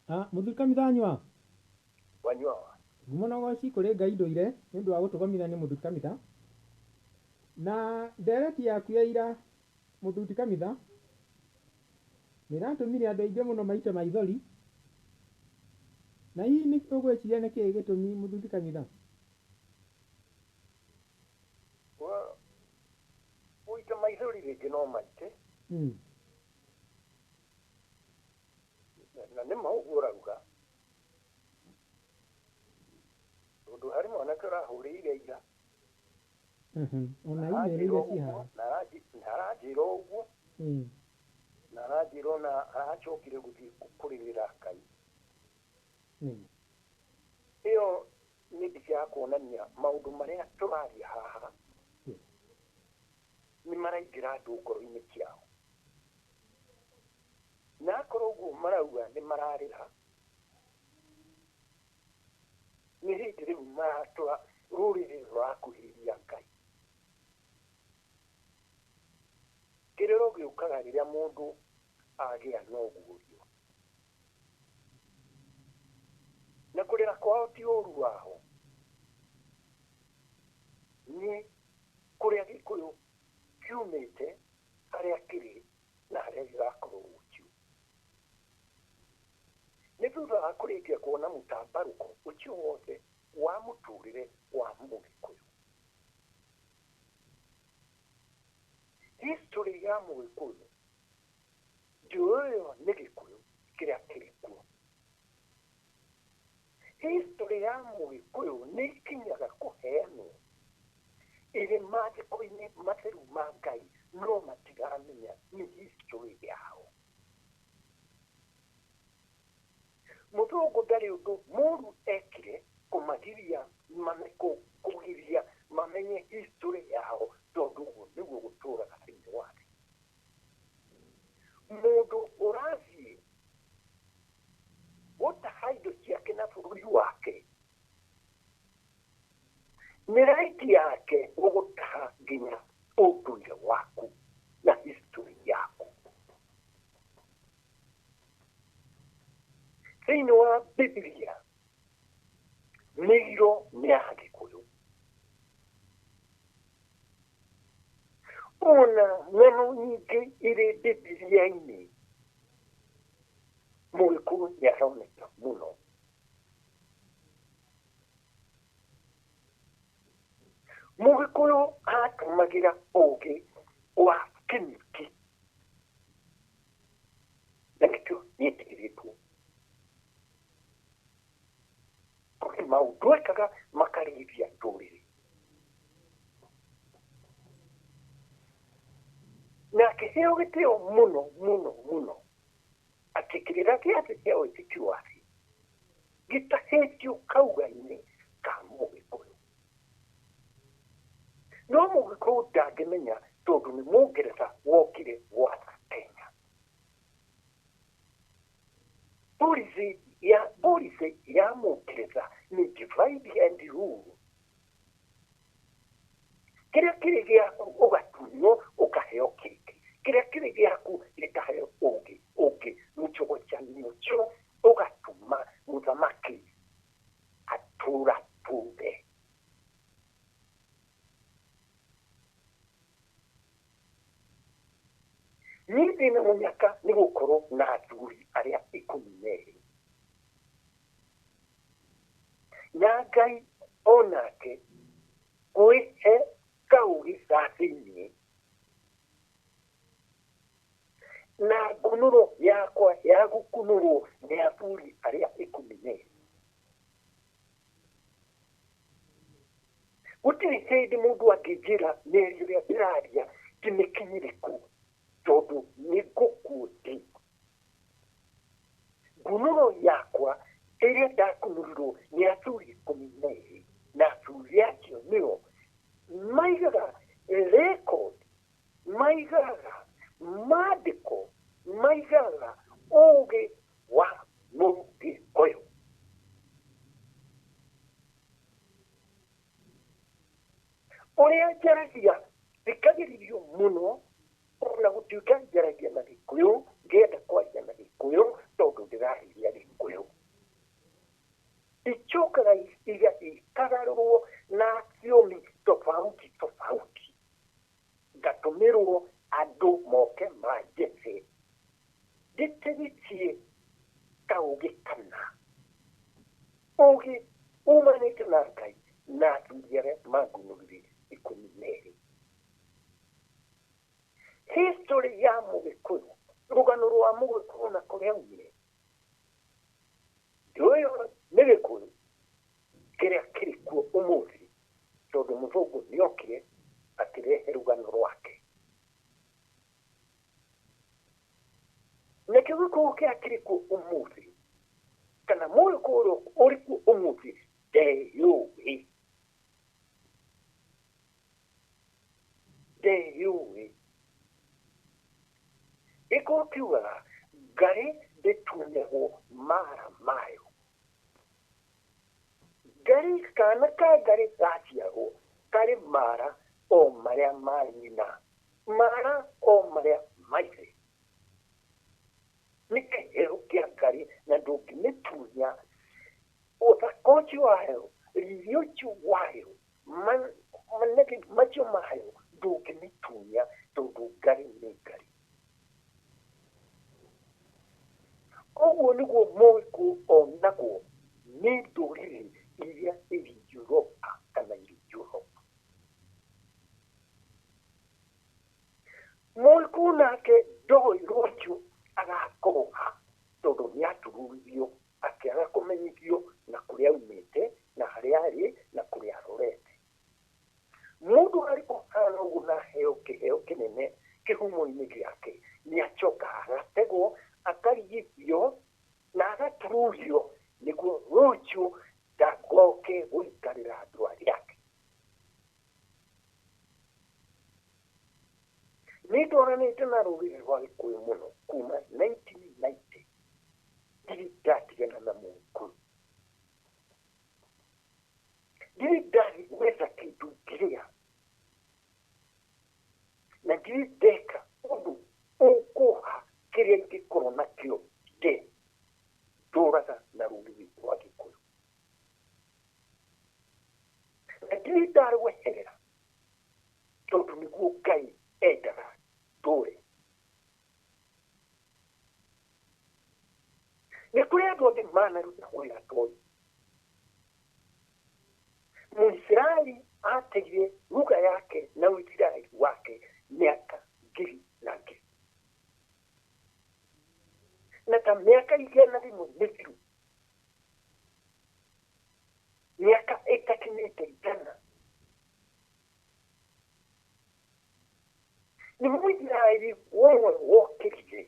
Mũthuri kanitha anyua wanyua mũnogoci kũrĩ Ngai ndũire nĩ ũndũ wa gũtũgomithania mũthuri kanitha na ndereti yaku ya ira mũthuri kanitha nĩratũmire andũ aingĩ mũno maite maithori na hihi nĩ ũgwĩciria nĩ kĩĩ gĩtũmi mũthuri kanitha? Gũita maithori rĩngĩ no maite na nĩ maũguo ũrauga tondũ harĩ mwanake ũrahũrĩire ira ona imĩrĩire cihana naranjĩra ũguo na aranjĩra ona aracokire gũthiĩ kũrĩrĩra Ngai. Ĩyo nĩ mbica ya kuonania maũndũ marĩa tũraria haha nĩ maraingĩra andũ ngoro-inĩ ciao, na akorwo ũguo marauga nĩ mararĩra nĩ hĩndĩ rĩu maratũra rũrĩrĩ rũrakuhĩrĩria Ngai. Kĩrĩro gĩũkaga rĩrĩa mũndũ agĩa na ũguũrio, na kũrĩra kwao ti ũru wao, nĩ kũrĩa Gĩkũyũ kiumĩte harĩa kĩrĩ na harĩa gĩgakorwo rũciũ. Nĩ thutha wa kũrĩkia kuona mũtambarũko ũcio wothe wa mũtũrĩre wa Mũgĩkũyũ. History ya Mũgĩkũyũ ndĩyo nĩ Gĩkũyũ kĩrĩa kĩrĩ kuo. History ya Mũgĩkũyũ nĩ ikinyaga kũheanwo ĩrĩ maandĩko-inĩ matheru ma Ngai, no matiramenya nĩ history yao. Mũthũngũ ndarĩ ũndũ mũru ekire kũmagiria kũgiria mamenye history yao, tondũ ũguo nĩguo gũtũũraga thĩinĩ wa thĩ. Mũndũ ũrathiĩ gũtaha indo ciake na bũrũri wake nĩ raiti yake gũgũtaha nginya ũndũire waku na history yaku. Thĩinĩ wa Biblia mĩiro nĩ ya Gĩkũyũ. Ona ng'ano nyingĩ irĩ Biblia-inĩ Mũgĩkũyũ nĩ aroneka mũno. Mũgĩkũyũ atũmagĩra ũũgĩ wa kĩmĩki na nĩkĩo nĩetĩkĩrĩtwo. Kũrĩ maũndũ ekaga makarĩithia ndũrĩrĩ, na akĩheo gĩtĩo mũno mũno mũno, atĩ kĩrĩra gĩothe kĩa wĩtĩkio wake gĩtahĩtio kauga-inĩ ka Mũgĩkũyũ. No Mũgĩkũyũ ndangĩmenya tondũ nĩ Mũngeretha wokire gwatha Kenya. Policy ya Mũngeretha nĩ divide and rule. Kĩrĩa kĩrĩ gĩaku ũgatunywo ũkaheo kĩngĩ, kĩrĩa kĩrĩ gĩaku gĩkaheo ũngĩ, mũcogocanio ũcio ũgatũma mũthamaki atũra tuge. Niĩ ndĩna mũnyaka nĩ gũkorwo na athuri arĩa 12, na Ngai onake kwĩhe kaũgĩ ga thĩinĩ, na ngunũro yakwa ya gũkunũrwo nĩ athuri arĩa 12. Gũtirĩ hĩndĩ mũndũ angĩnjĩra mĩario ĩrĩa ndĩraria ti mĩkinyĩrĩku, tondũ nĩ ngũkundi. Ngunũro yakwa ĩrĩa ndakunũrirwo nĩ athuri 12, na athuri acio nĩo maigaga record, maigaga maandĩko, maigaga ũũgĩ wa Mũgĩkũyũ. Ũrĩa njaragia thikagĩrĩrio mũno, ona gũtuĩka njaragia na Gĩkũyũ, ngenda kwaria na Gĩkũyũ tondũ ndĩrarĩria Gĩkũyũ. ugikana ugi umanite na Ngai na atumia magunurire ikumi neri. History ya Mugikuyu, rugano rwa Mugikuyu na kuria umire ndoyo nĩ Gĩkũyũ kĩrĩa kĩrĩ kuo ũmũthĩ tondũ mũthũngũ nĩokire akĩrehe rũgano rwake. Nakĩo Gĩkũyũ kĩrĩa kĩrĩ kuo ũmũthĩ kana Mũgĩkũyũ ũrĩ kuo ũmũthĩ ndeyũĩ. Gĩkũyũ kiugaga Ngarĩ ndĩtunyagwo mara mayo. Ngarĩ kana ka Ngarĩ gaciarwo karĩ mara o marĩa ma nyina, mara o marĩa maithe. Nĩ kĩheo kĩa Ngarĩ na ndũngĩmĩtunya. Ũthaka ũcio wayo, riri ũcio wayo, manege macio mayo ndũngĩmĩtunya tondũ Ngarĩ nĩ Ngarĩ. Ũguo nĩguo Mũgĩkũyũ onagwo nĩ ndũrĩrĩ iria irĩ Europe kana irĩ Europe. Mũgĩkũyũ nake ndoĩ rũciũ agakorũha tondũ nĩatururio akĩaga kũmenyithio na kũrĩa aumĩte na harĩa arĩ na kũrĩa arorete. Mũndũ arĩ kũhana ũguo na heo kĩheo kĩnene kĩhumo-inĩ gĩake nĩacokaga agategwo akarigithio na agatururio nĩguo rũciũ ndagoke gũikarĩra andũ arĩa ake. Nĩndwaranĩte na rũrĩrĩ rwa Gĩkũyũ mũno kuma 1990. Ndirĩ ndatigana na Mũgĩkũyũ. Ndirĩ ndagwetha kĩndũ ngĩrĩa na ndirĩ ndeka ũndũ ũkũha kĩrĩa ingĩkorwo nakĩo ndũraga na rũrĩrĩ rwa Gĩkũyũ. Na ndirĩ ndarweherera tondũ nĩguo Ngai endaga ndũre. Nĩ kũrĩ andũ angĩ manaruta wĩra ta ũyũ. Mũisiraeli ateire lugha yake na Uisiraeli wake miaka 1000. Na ta miaka 100 mĩthiru, miaka ĩtakinyĩte 100, nĩ Mũisiraeli ũmwe wokĩrire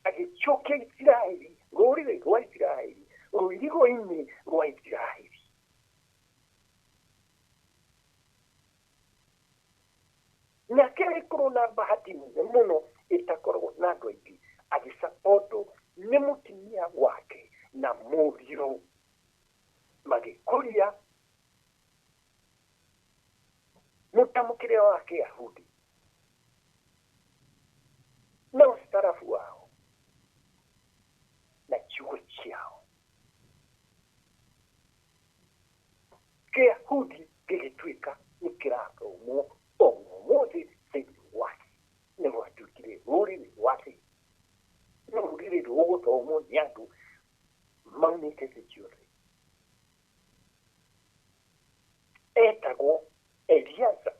agĩcokia Isiraeli, rũrĩrĩ rwa Isiraeli rũirigo-inĩ rwa Isiraeli. Nake agĩkorwo na bahati nene mũno ĩtakoragwo na andũ aingĩ, agĩsapotwo nĩ mũtumia wake na mũriũ magĩkũria mũtamũkĩre wa Kĩyahudi na ũstarabu wao na kiugo ciao. Kĩyahudi gĩgĩtuĩka nĩ kĩrathomwo o ũmũthĩ thĩinĩ wake. Nĩ rwatuĩkire rũrĩrĩ rwa thĩ, nĩ rũrĩrĩ rũgũthomwo nĩ andũ maunĩte thĩ ciothe. Etagwo Eliezer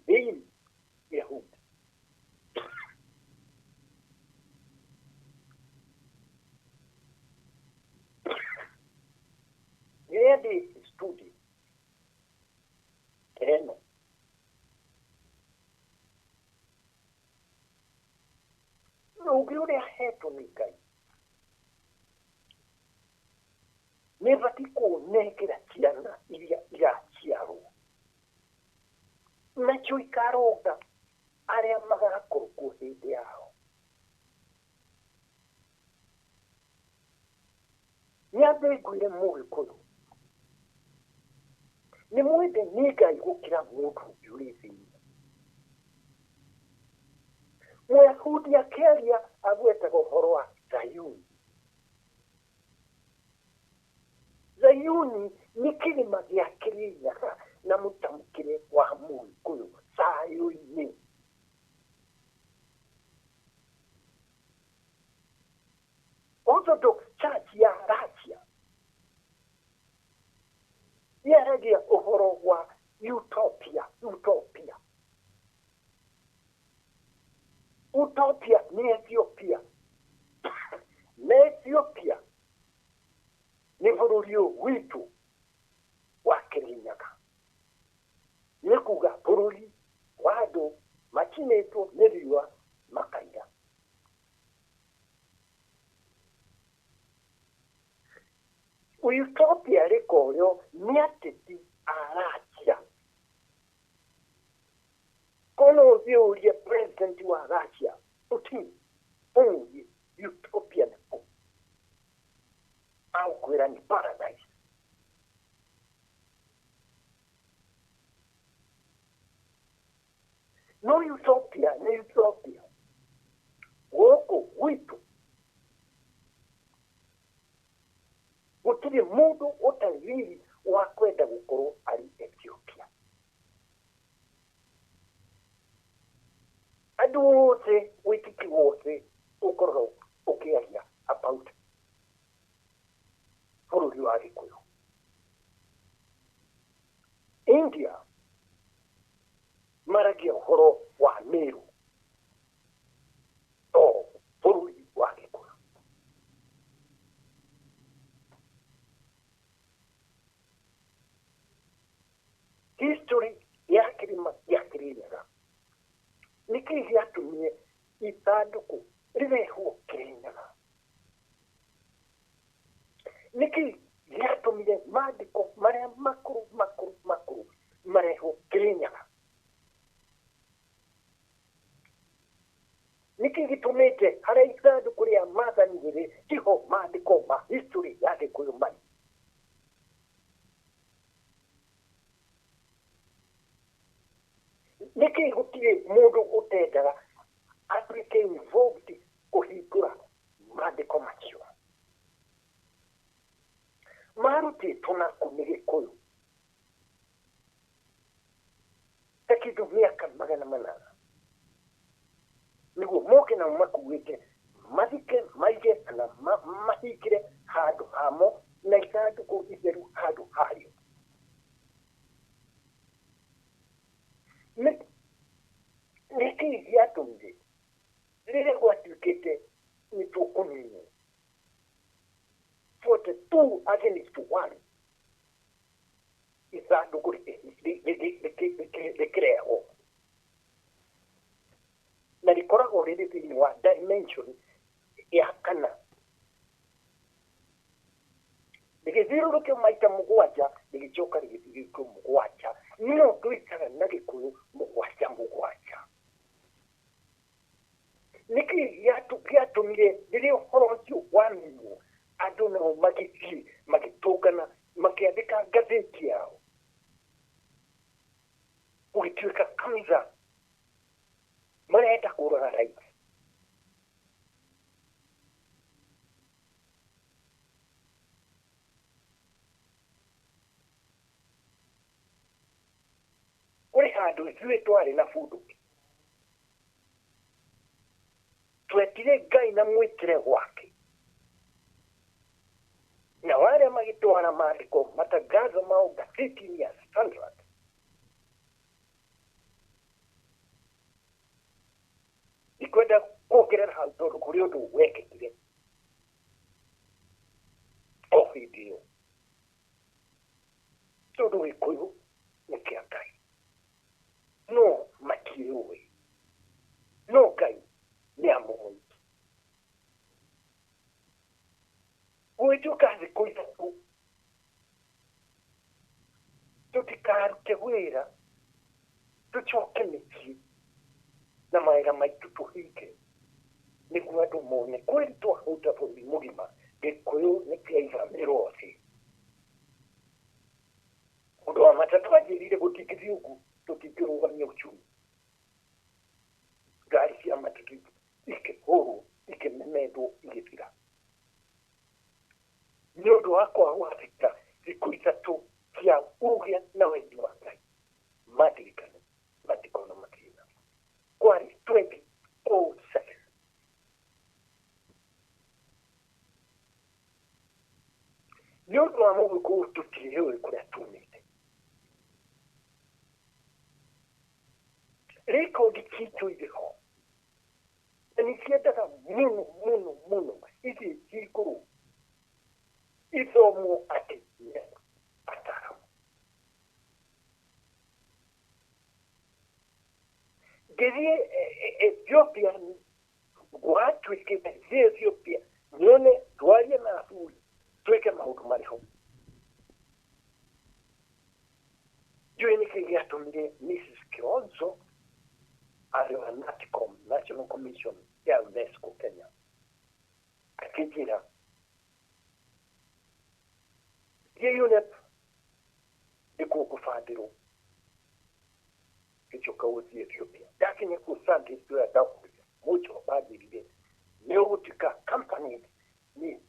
bin Yehudi. Rĩrĩa ndĩ studio ĩno, ũũgĩ ũrĩa hetwo nĩ Ngai nĩbatiĩ kũnengera ciana iria iraciarwo, nacio ikaronga arĩa magakorwo kuo hĩndĩ yao. Nĩambe ngwĩre Mũgĩkũyũ, nĩ mwende nĩ Ngai gũkĩra mũndũ ũngĩ ũrĩ thĩinĩ. Mũyahudi akĩaria agwetaga ũhoro wa Zayuni. Zayuni nĩ kĩrĩma gĩa kĩrĩnyaga na mũtamũkĩre wa Mũgĩkũyũ, Zayuni. nyondo chachi ya Russia yaragia uhoro wa utopia ni Ethiopia na Ethiopia ni bururi witu wa Kirinyaga ni kuga bururi wado machineto neriwa makaida utopia rekoryo ni ateti arakia kono viurie president wa Russia uti onye utopia na au kwera ni paradise no utopia woko witu gutiri mundu utaviri wa kwenda gukoro ari Ethiopia andu wothe witiki wothe ukoro ukiaria about bururi wa Gikuyu India maragia uhoro wa Meru bururi wa Gikuyu history ya Kirinyaga niki yatumie itanduku rireho Kirinyaga niki yatumire maandiko maria makuru mareho Kirinyaga niki gitumite haria itanduku ria mathanire tiho maandiko ma history ya Gikuyu mari niki gutire mundu utendaga atuike involved kuhingura maandiko macio maruti tunaku ni Gikuyu takidu miaka magana manana niguo moke na makuite mathike maige na mahikire handu hamo na ithanduku itheru handu hario niki yatumire rire gwatuikite ni tukunini 42 against 1 ithanduku rikirehwo na rikoragwo riri thĩinĩ wa dimension ya kana rigithiũrũrũke maita mũgwanja rigicoka rigithiũrũrũke mũgwanja no twĩkaga na Gĩkũyũ mũgwanja niki yatumire rĩrĩa ũhoro ũcio wamenywo andũ nao magĩthiĩ magĩtũngana makĩandĩka ngathĩti yao gũgĩtuĩka kanitha marenda kũraga rais kũrĩ handũ ithuĩ twarĩ na bunduki twetire Ngai na mwĩkĩre gwake na wale magĩtwara maandĩko matangazo mao ngathĩti-inĩ ya Standard ikwenda kuongerera hau tondũ kũrĩ ũndũ wekĩkire o hĩndĩ ĩyo tondũ Gĩkũyũ nĩ kĩa Ngai no matiũĩ no Ngai nĩ amũĩ gwĩtuĩka thikũ ithatũ tũtikarute wĩra tũcoke mĩciĩ na mawĩra maitũ tũhinge nĩguo andũ mone kweli twahũta bũrũri mũgima Gĩkũyũ nĩ kĩaiganĩrwo thĩ ũndũ wa matatũ anjĩrire gũtingĩthiĩ ũguo tũtingĩrũgamia uchumi ngari cia matatũ ikĩhũrwo ikĩmemendwo igĩthira nĩ ũndũ wa kwaga gwathĩka thikũ ithatũ cia ũgĩa na wendi wa Ngai madirikane matikona makĩina kwarĩ 2007 nĩ ũndũ wa mũgĩkũyũ tũtiũĩ kũrĩa tumĩte. Rekondi citũ irĩ ho na nĩ ciendaga mũno ici cikũrũ ithomwo atĩ nĩ ataaramu. Ngĩthiĩ Ethiopia gwatuĩkĩte Ethiopia nyone twarie na aburi twĩke maũndũ marĩ ho. Ndiũĩ nĩkĩ gĩatũmire Mrs. Kilonzo arĩ wa NATCOM, National Commission ya UNESCO Kenya, akĩnjĩra thiĩ UNEP ĩkũgũbandĩrwo gĩcoka gũthiĩ Ethiopia. Ndakinya kũu Sunday Square ndakũria mũco banjĩrire nĩ ũgũtuĩka company nĩ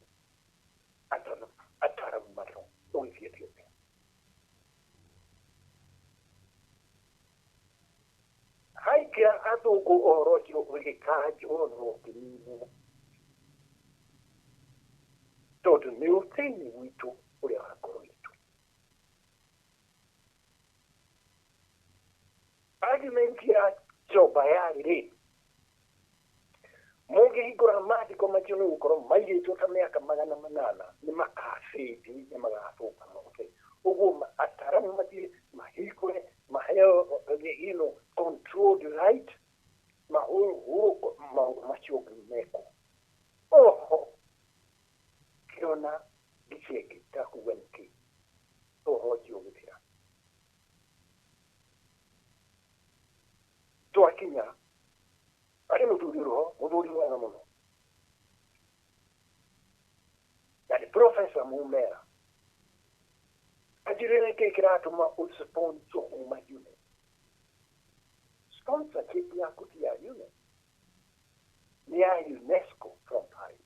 ataaramu marĩ ho ũgĩthiĩ Ethiopia. Haikĩra athũngũ ũhoro ũcio ũgĩkanjwo na ũkĩninwo tondũ nĩ ũteini witũ ũrĩa wakorwo witũ. Argument ya Joba yarĩ rĩ, mũngĩhingũra maandĩko macio nĩ gũkorwo maigĩtwo ta mĩaka 800 nĩ makabĩndi nĩ magathũka mothe. Ũguo ataaramu mathiĩ mahingũre maheo controlled right maũndũ macio mekwo. Oho kĩona gĩcenge ndakuga nĩkĩ ũhoro ũcio ũgĩthira. Twakinya arĩ mũthuri ũrĩho, mũthuri mwega mũno, na nĩ professor Mumera. Anjĩrĩra nĩkĩ kĩratũma ũsponsor uma UNEP. Sponsorship yaku ti ya UNEP, nĩ ya UNESCO from Paris.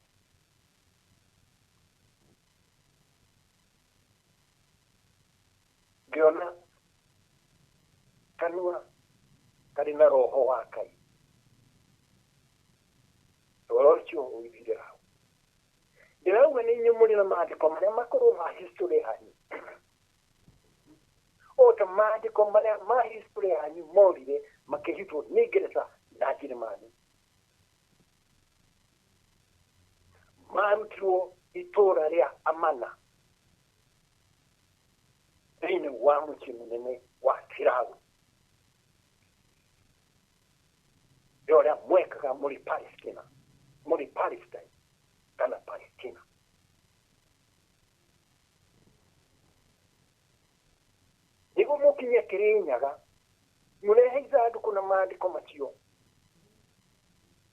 Ngĩona kanua karĩ na roho wa Ngai. Ũhoro ũcio ũgĩthire hau. Ndĩrauga nĩ nyumũrĩ na maandĩko marĩa makorwo ma history hanyu. Ota maandĩko marĩa ma history hanyu morire makĩhitwo nĩ Ngeretha na Njeremani. Marutirwo itũũra rĩa Amana thĩinĩ wa mũciĩ mũnene wa Firaũ ũrĩa mwekaga mũrĩ Palestine kana Palestina. Nĩguo mũkinye Kĩrĩnyaga mũrehe ithandũkũ na maandĩko macio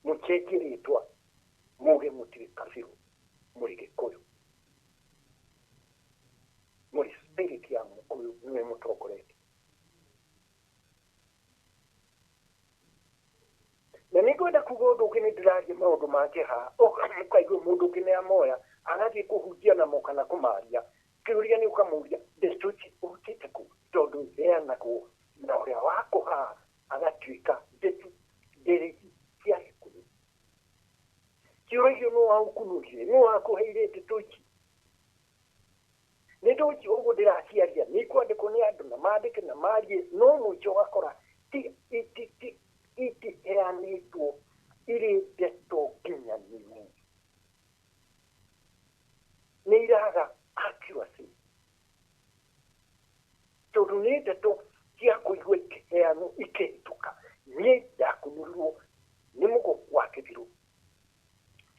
mũcenjie rĩtwa muge mũtirĩ Kabiru mũrĩ Gĩkũyũ, mũrĩ spirit ya Mũkũyũ nĩwe mũtongoretie. Na nĩngwenda kuga ũndũ ũngĩ nĩ ndĩraria maũndũ mangĩ haha ũkaigua mũndũ ũngĩ nĩ amoya agathiĩ kũhunjia namo kana kũmaria. Kĩũria nĩ ũkamũria ndĩtuĩke ũrutĩte kũ, tondũ theanagwo na ũrĩa wakũha agatuĩka ndĩrĩ cia Gĩkũyũ. Kĩũria gĩo nĩ waũkunũrire, nĩ wakũheire ndeto ici. Ndeto ici ũguo ndĩraciaria nĩ ikwandĩkwo nĩ andũ na maandĩke na marie, no mũico ũgakora itiheanĩtwo irĩ ndeto nginyanĩru. Nĩ iraga accuracy tondũ nĩ ndeto cia kũigua ikĩheanwo ikĩhĩtũka. Niĩ ndakunũrirwo nĩ mũgo wa Kĩbirũ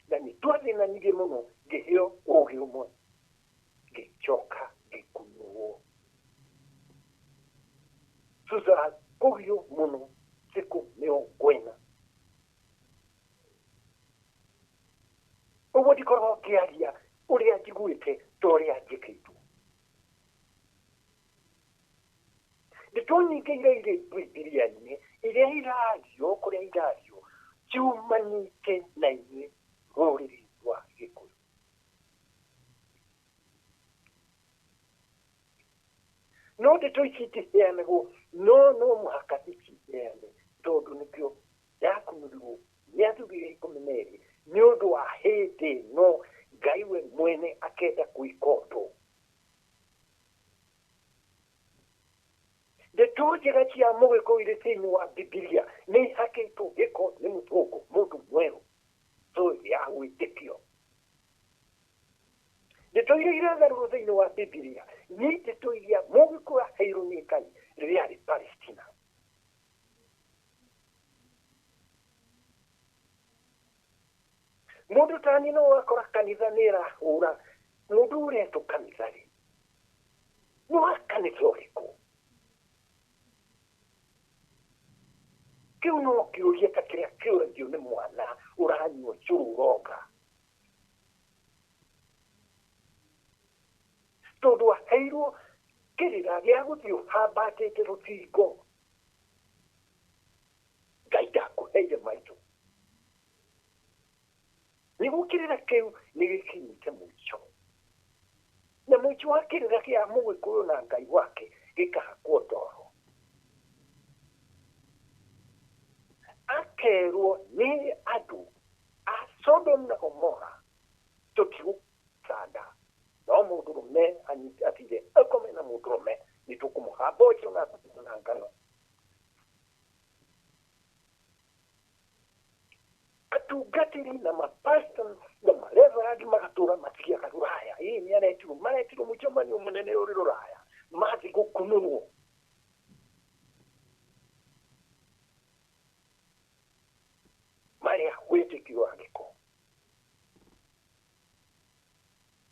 na nĩ twathĩnanirie mũno, ngĩheo ũũgĩ ũmwe ngĩcoka ngĩkunũrwo. Thutha kũgio mũno siku 40. Ũguo ndikoragwo ngĩaria ũrĩa njiguĩte ta ũrĩa njĩkĩtwo. Ndeto nyingĩ iria irĩ Bibilia-inĩ iria irario kũrĩa irario ciumanĩte na inyuĩ rũrĩrĩ rwa Gĩkũyũ. No ndeto ici itiheanagwo, no mũhaka iciheane tondũ nĩkĩo yakunũrirwo nĩ athuri 12 nĩ ũndũ wa hĩndĩ ĩno Ngai we mwene akenda gwĩka ũndũ cia Mũgĩkũyũ thĩinĩ wa Bibilia nĩ ihakĩtwo gĩko nĩ mũthũngũ mũndũ mwerũ so ya gwĩtĩkio. Ndeto iria iragarũrwo thĩinĩ wa Bibilia nĩ ndeto iria Mũgĩkũyũ aheirwo nĩ Ngai rĩrĩa arĩ Palestina. Mũndũ ta niĩ no wakora kanitha nĩ ĩrahũra mũndũ ũretwo kanitha rĩ, nĩ wa kanitha ũrĩkũ? Kĩu no kĩũria ta kĩrĩa kĩũragio nĩ mwana ũranyua cũrũ ũroga, tondũ aheirwo kĩrĩra gĩa gũthiĩ ũhambatĩte rũthingo. Ngai ndakũheire maitho. Nĩguo kĩrĩra kĩu nĩ gĩkinyĩte mũico, na mũico wa kĩrĩra kĩa Mũgĩkũyũ na Ngai wake gĩkahakwo ndoro. Akerwo nĩ andũ a Sodom na Gomora tũtigũcanda, no mũndũrũme atire akome na mũndũrũme nĩ tũkũmũhamba ũcio na ngano. Atungatĩri na mapasta na mareverend magatũra mathiaga Rũraya. Nĩ maretirwo mũcemanio mũnene ũrĩ Rũraya, mathiĩ gũkunũrwo. Marĩa wĩtĩkio wa gĩko.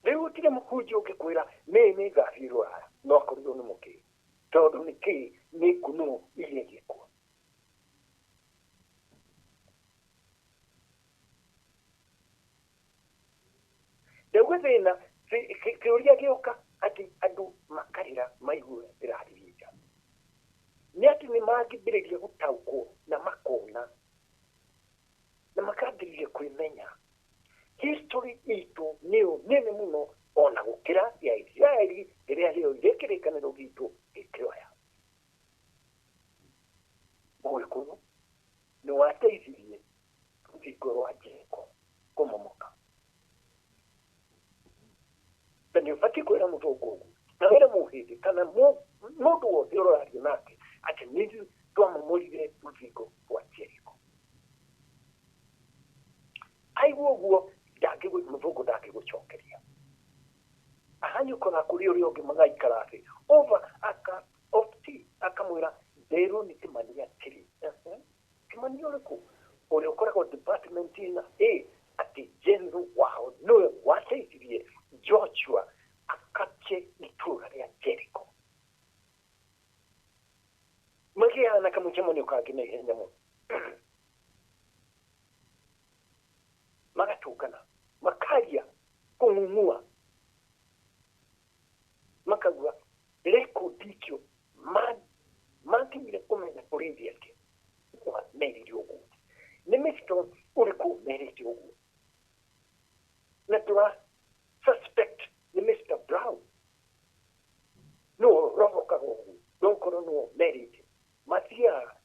Rĩu gũtirĩ mũhunjia ũngĩkwĩra nĩ ngathiĩ Rũraya, no akorirwo nĩ mũkĩĩ, tondũ nĩkĩĩ nĩ kunũrwo iria gĩko. Rĩu thĩna kĩũria gĩoka atĩ andũ makarĩra maigue ĩrarĩrĩria. Nĩ atĩ nĩ mangĩambĩrĩria gũtaũkwo na makona na makambĩrĩria kwĩmenya. History itũ nĩyo nene mũno ona gũkĩra ya Isiraeli rĩrĩa rĩoire kĩrĩkanĩro gitũ gĩkĩoya. Mũgĩkũyũ nĩ wateithirie rũthingo rwa Jeriko kũmomoka. Na nĩ ũbatiĩ kwĩra mũthũngũ ũguo, na wĩra mũhĩndĩ kana mũndũ wothe ũrorario nake atĩ nĩ twamomorire rũthingo rwa Jeriko. Aigua ũguo mũthũngũ ndangĩgũcokeria. Ahanyũ ũkona kũrĩ ũrĩa ũngĩ magaikara thĩ akamwĩra nderwo nĩ Kĩmani atĩrĩ. Kĩmani ũrĩkũ? Ũrĩa ũkoragwo department ĩna atĩ general wao nĩwe wateithirie Joshua akapche itũũra rĩa Jeriko. Magĩaga na kamũcemanio kangĩ na ihenya mũno. Magatũngana, makaria kũng'ung'ua, makauga rekondi icio makinyire kũmenya ũrĩithia atĩ merĩire ũguo. Nĩ Mr. ũrĩkũ merĩte ũguo? Na suspect nĩ Mr. Brown. No rohokaga ũguo, nokorwo no merĩte. Mathiaga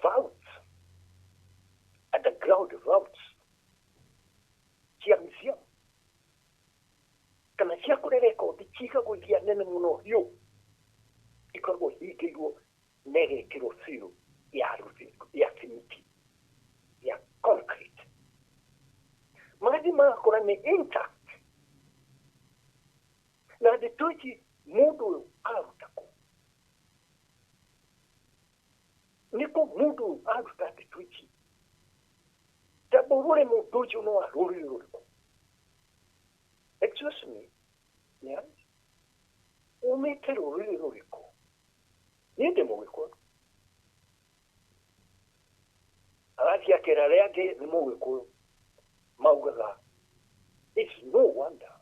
votes, underground votes cia museum kana cia kũrĩa rekondi cigagwo iria nene mũno biũ, ikoragwo hingĩirwo na ĩgekĩrwo seal ya simiti ya concrete. Magathiĩ magakora nĩ intact. Na ndeto ici mũndũ ũyũ aruta kũ? Nĩkũ mũndũ ũyũ aruta ndeto ici? Tabũrũre mũndũ ũcio no wa rũrĩrĩ rũrĩkũ? Excuse me, umĩte rũrĩrĩ rũrĩkũ? Niĩ ndĩ Mũgĩkũyũ. Agathiĩ akera arĩa angĩ nĩ Mũgĩkũyũ, maugaga it's no wonder.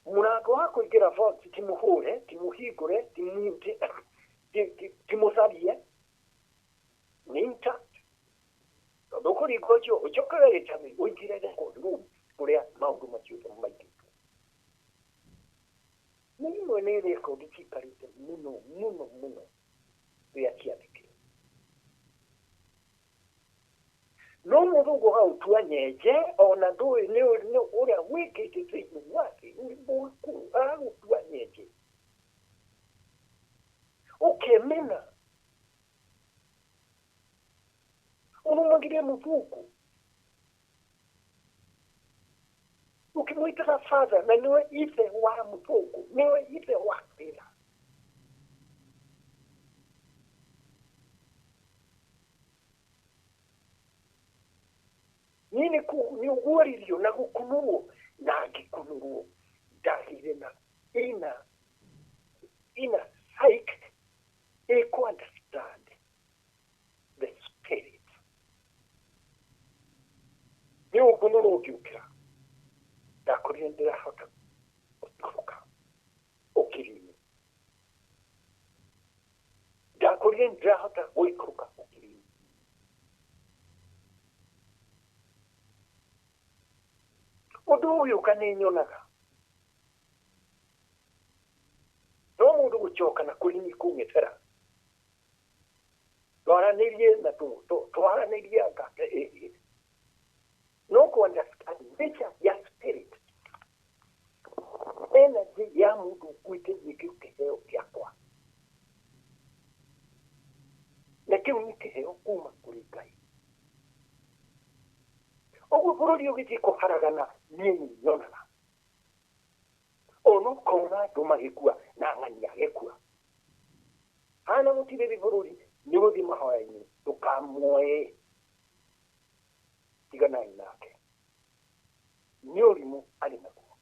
Mũrango wa kũingĩra vault ti mũhũre, ti mũhingũre, ti mũtharie, nĩ intact. Tondũ ũkũringa ũcio ũcokaga gĩcami ũingĩre record room kũrĩa maũndũ macio maingĩtwo. Nĩ imwe nĩ rekondi cikarĩte mũno mũno mũno rĩrĩa ciandĩkĩtwo. No mũthũngũ hau tuanyenje ona ndũĩ nĩ ũrĩa wĩkĩte thĩinĩ wake nĩ mũku agũtua nyenje ũkĩmena ũnumagire mũthũngũ ukimwitaga father na niwe ithe wa mũthũngũ niwe ithe wa wĩra nini ni uguoririo na gukunurwo na angĩkunurwo ndagĩire na ina psyche ĩkũ understand the spirit ni ukunurwo ũkiũkĩra ndakorire ndirahota gũtũrũka ũkĩri-inĩ ndakorire ndirahota gũikũrũka ũkĩri-inĩ ũndũ ũyũ kanĩnyonaga no mũndũ gũcoka na kũrimi kũng'ethera twaranĩrie na twaranĩrie ngate ĩrĩ no kũ-understand nature ya spirit energy ya mũndũ ũkuĩte nĩ kĩu kĩheo gĩakwa na kĩu nĩ kĩheo kuma kũrĩ Ngai ũguo bũrũri ũgĩthiĩ kũharagana niĩ nyonaga ona ũkona andũ magĩkua na ng'ani agĩkua hana mũtirĩri bũrũri nĩ gũthiĩ mahoya-inĩ ndũkamuoe tiganai nake nĩ ũrimũ arĩ naguo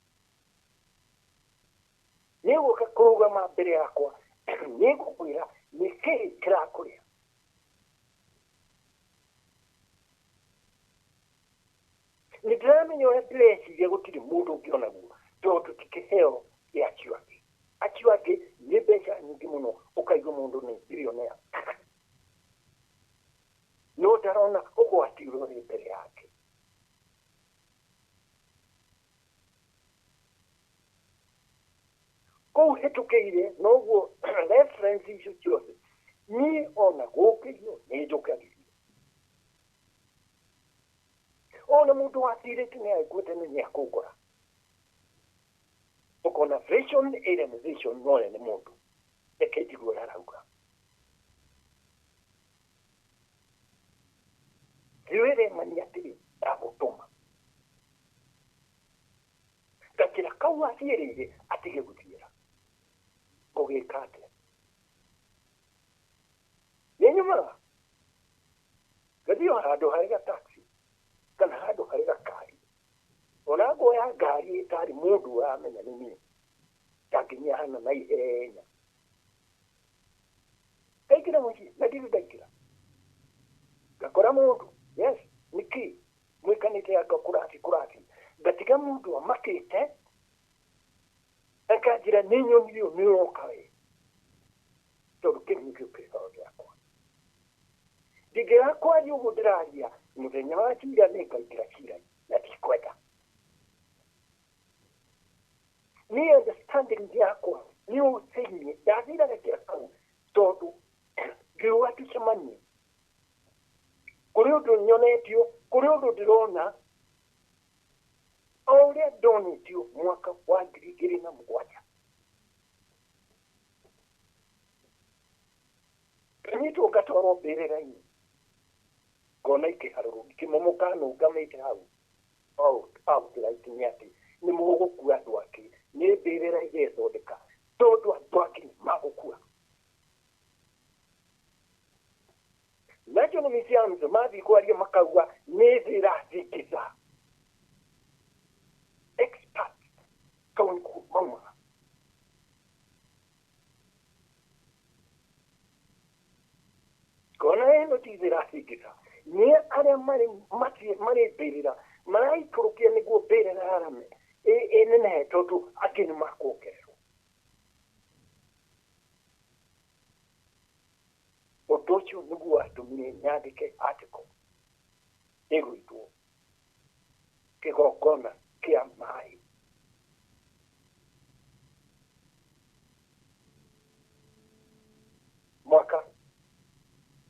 nĩ gũka kũrũgama mbere yakwa nĩ ngũkwĩra nĩ kĩĩ kĩrakũrĩa nĩ ndĩramenya ũrĩa ndĩreciria gũtirĩ mũndũ ũngĩ onaguo tondũ ti kĩheo gĩa acio angĩ nĩ mbeca nyingĩ mũno ũkaigua mũndũ nĩ bilionea no ndarona ũgwati ũrĩa ũrĩ mbere yake kũu hĩtũkĩire noguo reference icio ciothe niĩ ona gũkĩrio nĩ njũkagĩrio ona mũndũ wathirĩte nĩ aiguĩte nĩ akũngora ũkona vision ĩrĩa nĩ vision nore nĩ mũndũ reke njiguo ũrĩa arauga rĩremania atĩrĩ ndagũtũma gakĩra kau aciĩrĩire atige gũthiĩra ngũgĩka atĩa nĩnyumaga gathiĩ handũ harĩ gataxi kana handũ harĩ gakari ona nguoya ngari ĩtarĩ mũndũ ũramenya nĩ niĩ ndangĩnyahana na ihenya ngaingĩra mũciĩ na ndirĩ ndaingĩra ngakora mũndũ yes nĩkĩ mwĩkanĩte anga kũraci ngatiga mũndũ amakĩte akanjĩra nĩ nyonirio nĩ ũroka we tondũ kĩu nĩkĩo kĩheo gĩakwa ndingĩrakwaria ũguo ndĩraria mũthenya wa cira nĩ ngaingĩra cira-inĩ na ndikwenda nĩ understanding yakwa nĩ ũthĩinĩ ndathiraga kĩra kau tondũ ngĩũga tũcemanie kũrĩ ũndũ nyonetio kũrĩ ũndũ ndĩrona o ũrĩa ndonetio mwaka wa 2007 kanyitwo ngatwarwo mbĩrĩra-inĩ ngona ikĩharũrũka ikĩmomoka nũngamĩte hau outlight nĩ atĩ nĩ mũgũkua andũ angĩ nĩ mbĩrĩra igethondeka tondũ andũ angĩ magũkua National Museums mathiĩ kwaria makauga nĩ thĩ ĩrathingitha experts kaunĩ maumaga kona ĩno ti thĩ ĩrathingitha nĩ arĩa marĩ mbĩrĩra maraikũrũkia nĩguo mbĩrĩra yarame ĩnenehe tondũ angĩ nĩ makuongererwo ũndũ ũcio nĩguo watũmire nyandĩke article ĩgwĩtwo kĩgongona kĩa maĩ mwaka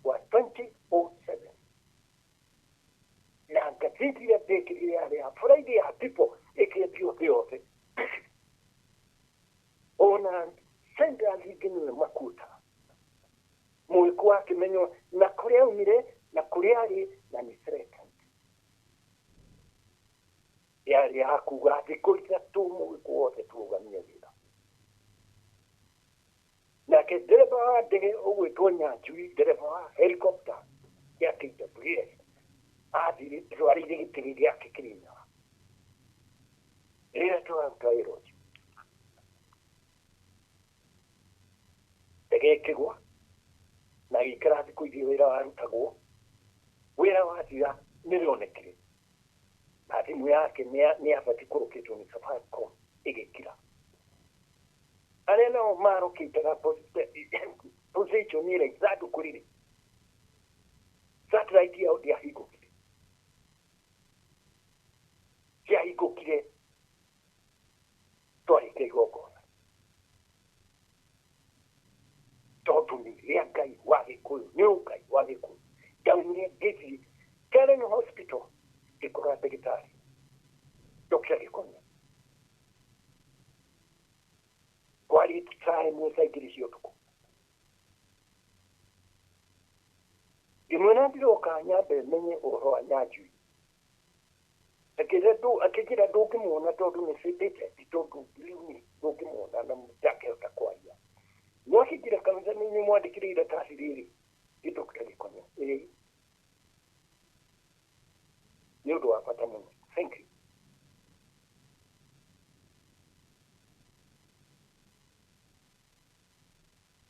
wa 2007 na tekiri ya Friday ya people eketio yote ona senda ligeni makuta mulikuwa kimenyo na kuria umire na kuria ali na ni threatened yari akuga tikulita tu mulikuwa tugamia bila na ke dereva de ogwetonya chui dereva helicopter ya KWS adiri twari digitiri ya kikirina era twairo tegekegwa na ikarati kuithia wira warutagwo wira wathira nĩrĩonekire na thimũ yake nĩ abati kũrũkĩtwo nĩ Safaricom ĩgĩkira arĩa nao marũkĩtaga position ĩrĩa ithandũkũ-rĩ satellite yao ndiahingũkire twarĩte igongona tondũ nĩ rĩa Ngai wa Gĩkũyũ nĩ Ngai wa Gĩkũyũ ndaumire ngĩthiĩ Karen Hospital ngĩkora ndagĩtarĩ Dr. Gĩkonya kwarĩte saa ĩmwe saa igĩrĩ cia ũtukũ ngĩmwĩra ndiroka nyambe menye ũhoro wa Nyanjui akĩnjĩra ndũngĩmuona tondũ nĩcĩndĩte tondũ rĩu ndũngĩmuona na ndakĩhota kwaria no akĩnjĩra kanitha nĩ mwandĩkĩre iratathi rĩrĩ nĩ Dr. Gĩkonya nĩ ũndũ wa bata mũno. Thank you.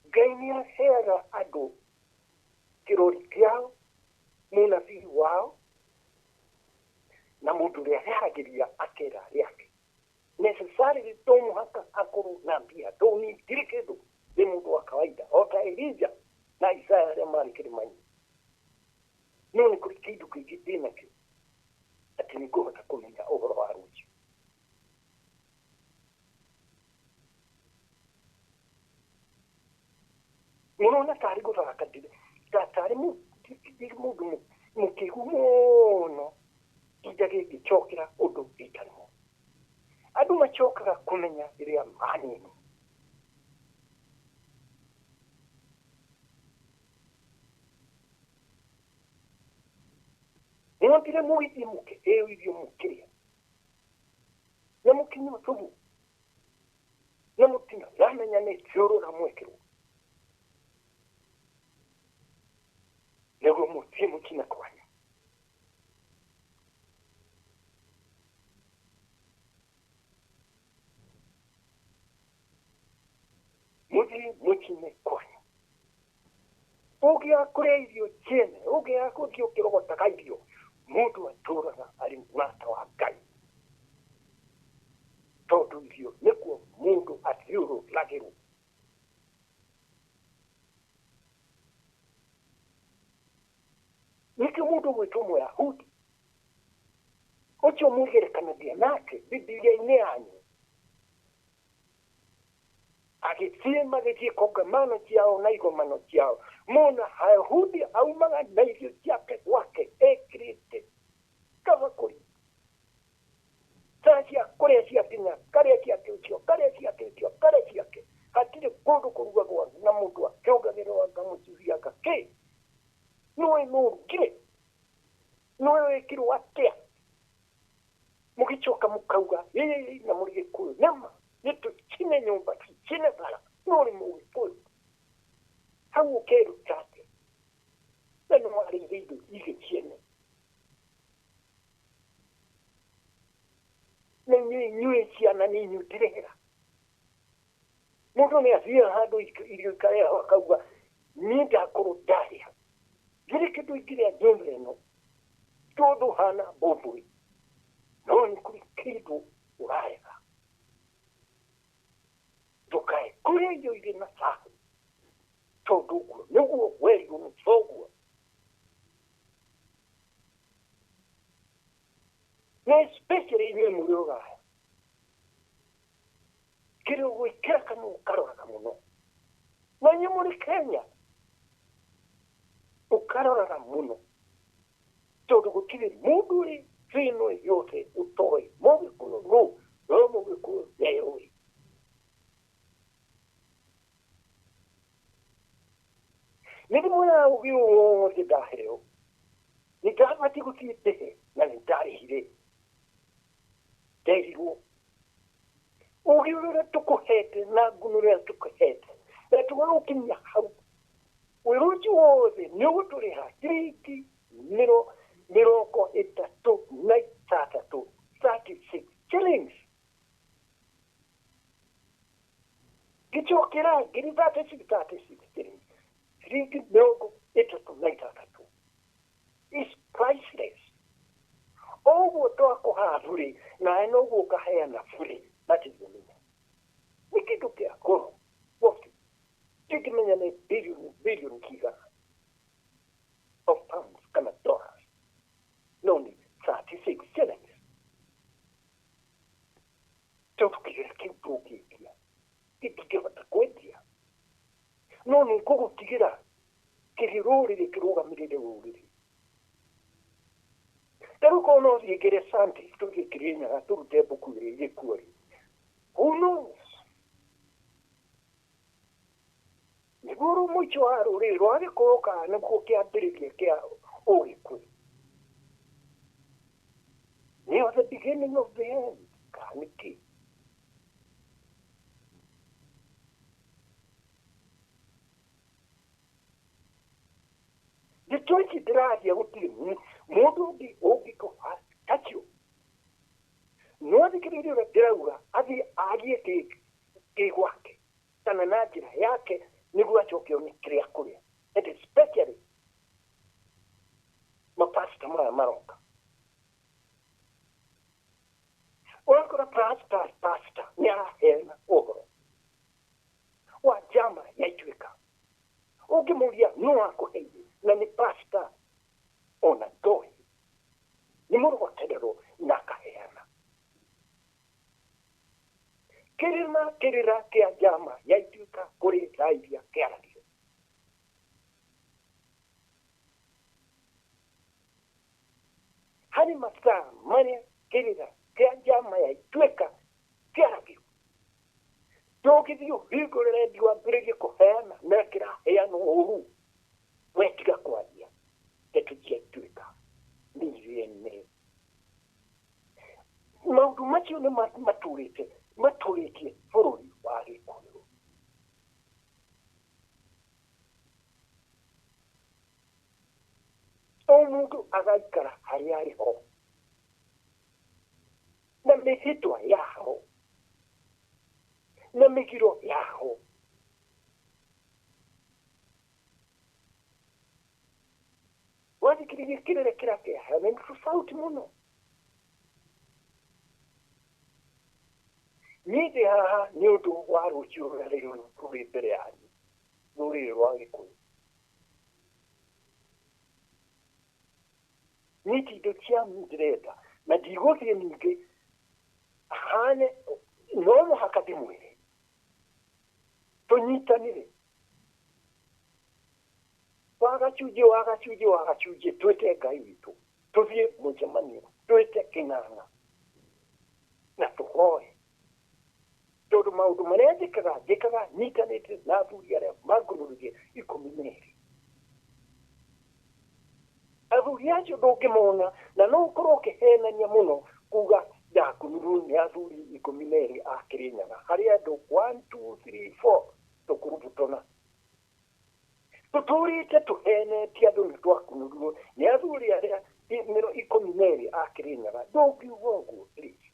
Ngai nĩaheaga andũ kĩrori kĩao mũnabii wao na mũndũ ũrĩa arehagĩria akera rĩake necessarily to mũhaka akorwo na mbia ndũnyitire kĩndũ nĩ mũndũ wa kawaida o ta Elijah na Isaya arĩa marĩ kĩrĩma-inĩ no nĩ kũrĩ kĩndũ kĩngĩ ndĩnakĩo atĩ nĩngũhota kũmenya ũhoro wa rũciũ mũrona tarĩ gũthaka tarĩ mũndũ mũkĩgu mũno ihinda gĩgĩcokera ũndũ itarimo andũ macokaga kũmenya rĩrĩa manini mwambire mũgĩthiĩ irio mũkĩrĩa na mũkinyua thubu na mũtina ramenya nĩ ciũrũra mwekĩrwo nĩguo mũthiĩ mũkina kwanyu mũthiĩ mũkine kwanyu ũgĩa kũrĩa irio ciene ũgĩa gũthiĩ ũkĩrogotaga irio mũndũ atũraga arĩ mũrata wa Ngai tondũ irio nĩkuo mũndũ athiũrũragĩrwo nĩkĩo mũndũ gwĩtwo Mũyahudi ũcio mwĩgerekanagia nake Bibilia-inĩ yanyu agĩthiĩ magĩthiĩ kongamano ciao na igomano ciao mona Ayahudi aumaga na irio ciake gwake ekĩrĩte kabakũri cia kũrĩa ciakinya karĩa ciake ũcio karĩa ciake ũcio karĩa ciake hatirĩ kũndũ kũrugagwo na mũndũ akĩongagĩrĩra akamũcithia gakĩ nĩwe nũrugire nĩwe wĩkirwo atĩa mũgĩcoka mũkauga na mũrĩ Gĩkũyũ nama nĩtũcine nyũmba tũcine bara no nĩ Mũgĩkũyũ hau ũkeruta atĩ na nĩ mwarĩire indo igĩciene na inyuĩ ciana nĩ inyuĩ ndĩrera mũndũ nĩ athiaga handũ irio ikarehwo akauga niĩ ndakorwo ndarĩa gĩrĩ kĩndũ ingĩrĩa nyũmba ĩno tondũ hana mbũmbũi no nĩ kũrĩ kĩndũ ũrarega ndũkae kũrĩa irio irĩ na thayũ tondũ ũguo nĩguo werirwo nĩ thoguo na especially inyuĩ mũrĩ Ũraya kĩrĩ ũgwĩkĩra kana ũkaroraga mũno na inyuĩ mũrĩ Kenya ũkaroraga mũno tondũ gũtirĩ mũndũ ũrĩ fino yote utoe mogi kuno no mogi kuno neoi nidi mwana ugi o te daheo ni dama tiku ki te na ni dari hire deiru ugi ura tuku hete na gunure tuku hete na tuwa ukinya hau uruji wote nyuguturi ha kiriki miroko itatu nai tatatu 36 shillings kichokera giri 36 shillings kiriki miroko itatu nai tatatu is priceless owo toko ha furi na eno wo ka haya na furi that is the meaning nikidukia koro wote tikimenya ne billion kiga of pounds kama dollars only 36 shillings tukikira kibukikia kikiwa takwetia noni kugutikira kiriruri kiruga mirire uriri taruko no yigere santi tukikirinya turute bukuri yekuri who knows Guru mucho aruri rwari koka na ko kya dirike kya oikwe. Near the beginning of the end, Kaniki. The 20 dradia uti modo di ogiko tachu. No di kiri draura adi agie ke wake. Tananajira yake nigua chokio ni kria kuria. And especially mapasta maroka. Wakora pasta nyara hena ogoro. Wa jama yaitwika. Ogimulia noa ko heidi na ni pasta ona doi. Ni moro tedero naka hena. Kerira ke jama yaitwika kuri raibia ke aradio. Hani masa mane kerira ke jama yaitwika ke aradio. Doki dio higore dio abrege ko hena nakira hena oru. Wetiga kwadia. Tetu jetwika. Ndiye Maundu machi une maturite fururi wa Gikuyu. Omundu agaikara hari ariho. Na mehitwa yaho. Na migiro yaho. Wadi kirire kirake hamen tofauti muno. Nide haha nyudu waru chiura leo kuri bereani. Nuri rwa Gikuyu. Niti do chiam dreta. Na digoki nige hane nomo hakadimwere. Tonyita nire. Wagachuje twete gaitu. Tuvie mujamani. Twete kinanga. Na tuhoe. Todo maudu manete kaga nita nete na vuriare maguluge ikomineri. Avuriacho doke mona na no kroke hena nyamuno kuga da kunuru ni avuri ikomineri akirinya na haria do 1 2 3 4 to kurubutona. Tuturi te tuhene tiado nitwa kunuru ni avuri area mero ikomineri akirinya na doki wongu please.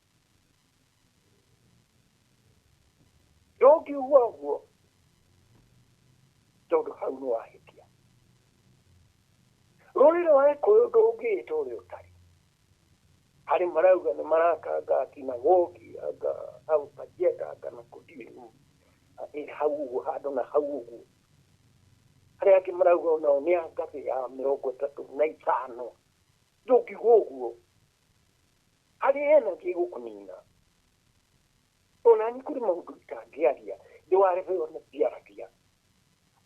Dogi wangu todo haunu ahitia. Roriro wae koyo dogi etore otari. Hari marauga na maraka aga kina wogi aga au pajeta aga na kudiri. Haugu hado na haugu. Hari aki marauga na nia kapi ya mirogo tatu naitano. Dogi wogu. Hari ena kigo kunina. Ona ni kuri maundu ikagiagia de ware fe ona biaragia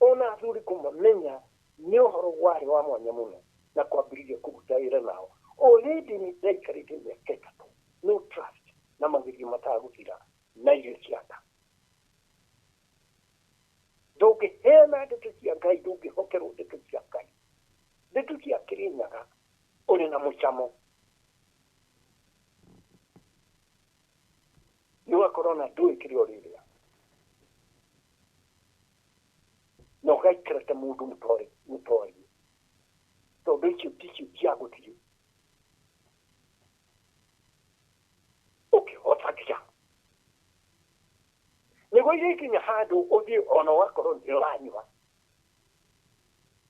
ona azuri kuma menya ni ohoro ware wa mwanya muno na kwambiriria kubutaira nao already nĩ ndaikarĩte mĩaka ĩtatũ no trust na magerio matagũthira na irio ciaka ndũngĩheana ndeto cia Ngai ndũngĩhokerwo ndeto cia Ngai ndeto cia Kĩrĩnyaga ũrĩ na mũcamo nĩwakorwo na ndũĩ kĩrĩa ũrĩrĩa na ũgaikara ta mũndũ mũtorie tondũ icio ticio cia gũthiĩ ũkĩhotagia nĩguo irĩkinya handũ ũthiĩ ona wakorwo nĩ ũranyua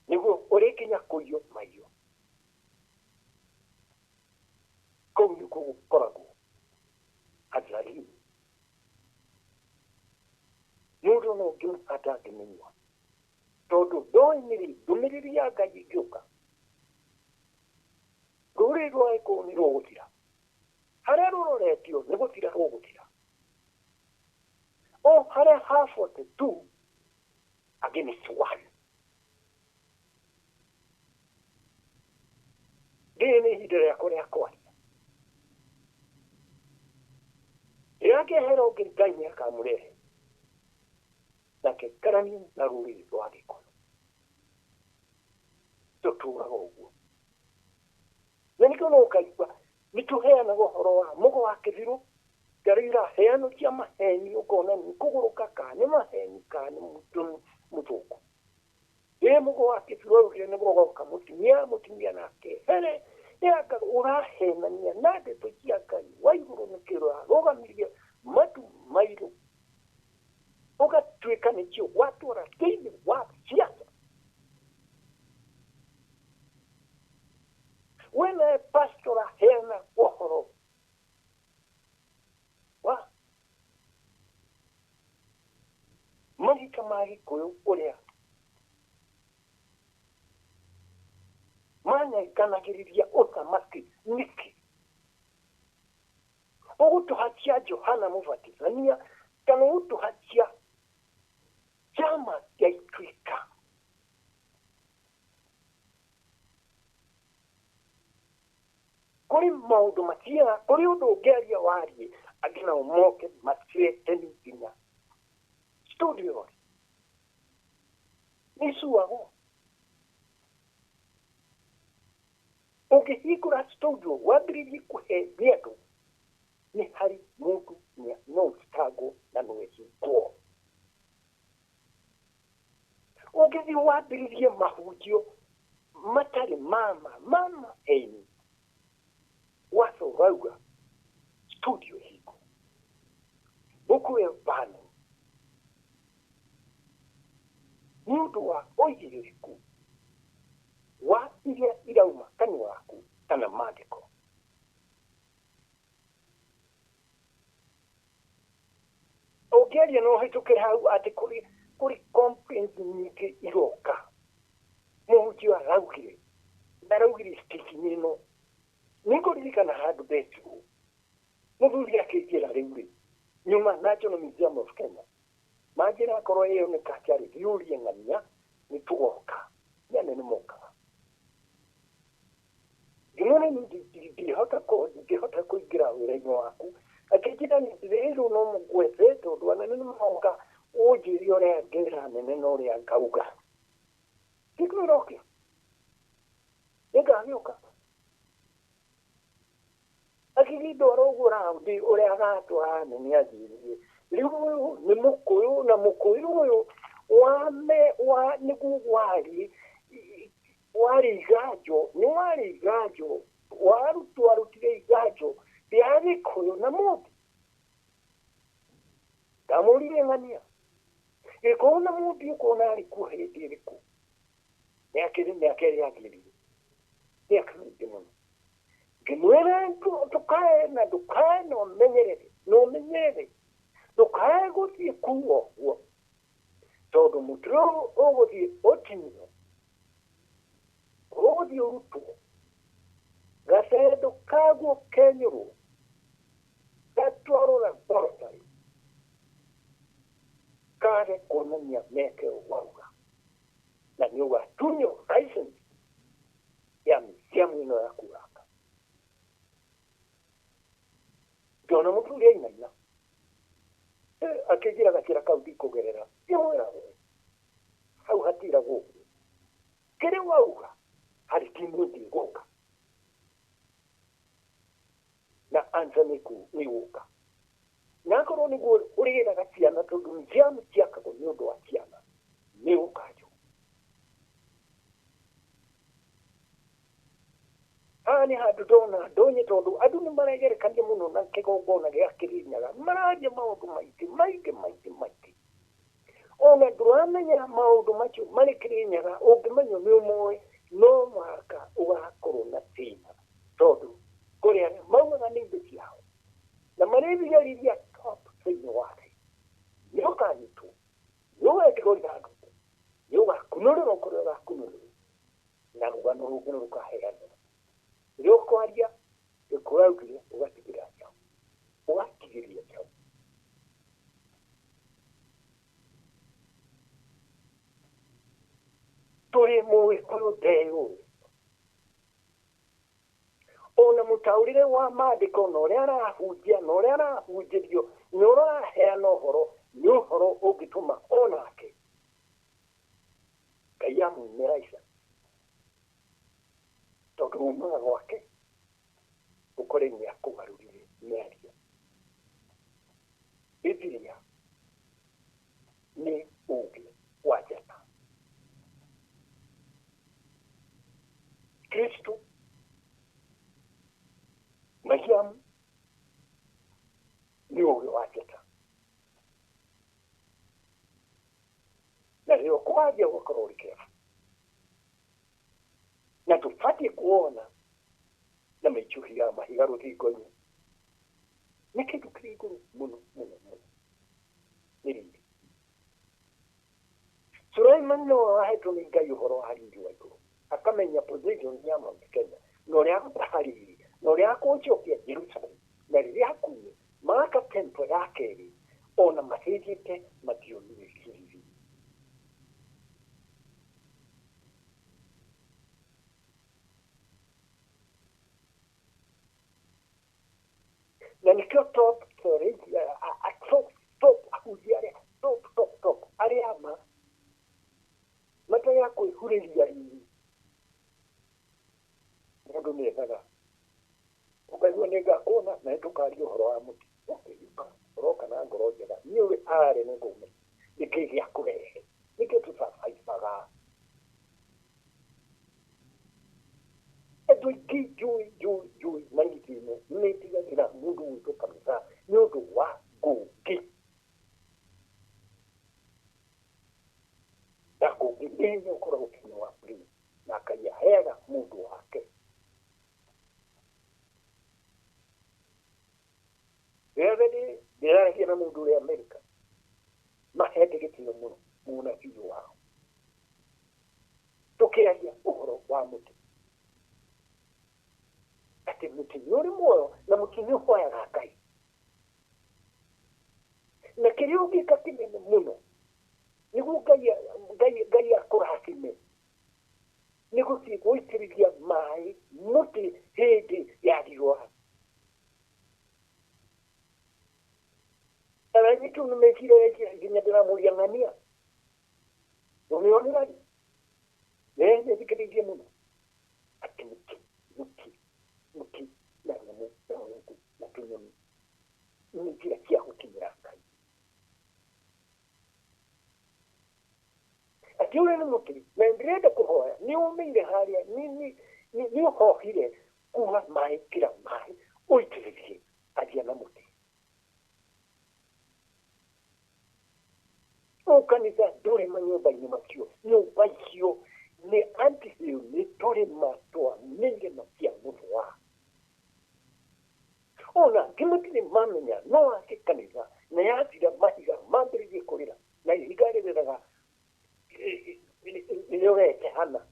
nĩguo ũrĩkinya kũiywo maiyũ kũu nĩkuo gũkoragwo Azarimu mũndũ no ũngĩmũhata angĩmenywa tondũ ndoĩ ndũmĩrĩri ya Ngai ĩngĩũka rũrĩrĩ rwa Gĩkũyũ nĩ rũgũthira harĩa rũroretio nĩ gũthira rũgũthira o harĩa hafote tu against one rĩrĩ nĩ ihinda rĩakwa rĩa kwaria rĩrakehera ũngĩ Ngai nĩakamũrehe nake karanie na rũrĩrĩ rwa Gĩkũyũ tũtũraga ũguo na nĩkĩo no ũkaigua nĩtũheanaga ũhoro wa mũgo wa kĩthirũ ngarĩ iraheanwo cia maheni ũkona nĩ kũgũrũka kana nĩ maheni kana nĩ mũthũku mũgo wa kĩthirũ ũrĩa nĩ gũgoka mũtumia nake here nĩanga ũrahenania na ndeto cia Ngai wa igũrũ nĩ kĩrora rũgamirie matu mairũ ũgatuĩka nĩkĩo watwara thĩinĩ wa siasa wena pastora hena ũhoro wa mahika ma Gĩkũyũ ũrĩa manenganagĩrĩria ũthamaki nĩkĩ ũgũtũhatia Johana Mũbatithania kana ũgũtũhatia chama kĩa Ituĩka kũrĩ maũndũ matiaga kũrĩ ũndũ ũngĩaria warie angĩ nao moke matuĩte nginya studio nĩsuagwo ũngĩhingũra studio wambĩrĩrie kũhe nĩandũ nĩ harĩ mũndũ no ũthitangwo na no ehingwo ũngĩthiĩ wambĩrĩrie mahunjio matarĩ mama eni wathorauga studio hiko ũkũe bano nĩ ũndũ wa ũigĩrĩrĩku wa iria irauma kanua gaku kana maandĩko ũngĩaria no ũhĩtũkĩre hau atĩ kũrĩ complaints nyingĩ iroka mũhunjia araugire ndaraugire stage-inĩ ĩno nĩngũririkana handũ Betũ mũthuri akĩingĩra rĩu rĩ nyuma National Museum of Kenya manjĩra akorwo ĩyo nĩ kaciarĩ thiũrie ng'ania nĩ tũgoka nĩane nĩ mokaga gĩmone ndingĩhota kũingĩra wĩra-inĩ waku akĩnjĩra rĩrũ no mũgwethe tondũ anene nĩ moka ũnjĩre ũrĩa ngĩra nene na ũrĩa ngauga tikũrokĩa nĩngagĩũka akĩgindora ũguo raundi ũrĩa agatwara nene athĩrĩrie rĩu ũyũ nĩ mũkũyũ na mũkũyũ ũyũ nĩguo warĩ iganjo nĩ warĩ iganjo warutire iganjo rĩa Gĩkũyũ na mũndũ ndamũrire ng'ania Gĩkũyũ na mũndũ ũkona arĩ kuo hĩndĩ ĩrĩkũ mĩaka ĩrĩa agĩrire mĩaka mĩingĩ mũno ngĩmwĩra ndũkae na ũmenyerere ndũkae gũthiĩ kuo ũguo tondũ mũtũrĩ ũgũthiĩ ũtinio ũgũthiĩ ũrutwo gacendo kaguo kenyũrwo gatwarwo laboratory kage kuonania mĩaka ĩyo wauga na nĩ ũgatunywo license ya mĩciamu ĩno ya kuranga ria inaina akejira gakira kauti kugerera yomera hau hatira go kere wauga hari timu ngoka na anzaniku ni uka na koro ni go urira gaciana tondu njiamu ciaka ko nyondo wa ciana ni ukajo ani hadu dona donye tondu adu ni maragere kandi muno na kego gona ge akirinyaga maraje maundu maiti ona duramenya maundu macio mari kirinyaga ungimenyo ni umoe no mwaka ugakoro na tina tondu kuria mauga ni mbiti yao na marebi yariria top thini wake yoka nitu yoga kigori hadu yoga kunuriro kurira kunuriro na rugano rugano rukahegana Yoko aria ekuraugire ugatigira cyao ugatigiria cyao turi mu ikuru teo ona mutaurire wa maandiko noria arahunjirio nora heana horo ni horo ugituma onake kayamu meraisa tokuma wake ukore ni akugarurire meria Biblia ni ugi wajata Kristo Mariam ni ugi wajata na leo kwaje wakororike na tufati kuona na mechuhia mahigaru tigonye ni kitu kidogo muno nirindi Suleiman no ahetu ni gayu horo harindi wako akamenya position ya Mount Kenya nore akutahari nore akochokia Jerusalem na riri hakuye maka tempo yake ona mahejite mationi hivi na nikio top sorry top akuziare top ariama mata yako ihurelia hii ndio nega ukajua nega kona na tukario horo wa muti ukiyuka roka na ngoroje da niwe are ngume nikiki yakurehe nikitu safaifaga edu jui mangitino metiga ina mundu wito kabisa nyodo wa gogi na gogi ndio kura ukino wa pri na kaya hera mundu wake Every day kira mundu ya Amerika mahete kitino muno muna fiyo wao tokeagia uhoro wa muti ati mukinyuri moyo na mukinyuho ya rakai na kiriugi kakime muno nigu gaya kurahakime nigu si kuitirigia mai muti hedi ya diwa ala nitu numekira ya kinyadira muriangania umeonera ne dikirigia muno ati muti na namu na tunyoni ni kila kia kutimira kai atiule ni muti na ndreda kuhoya ni uminde haria ni hohire kuha mai kila mai uitiriki adia na muti kanisa dore manyoba ni makio nyumba hiyo ni anti ni dore matoa mingi na pia mvua ona kimutini mamenya no akikanisa na yatira mahiga mandiri yikorira na igare daga niyoete hana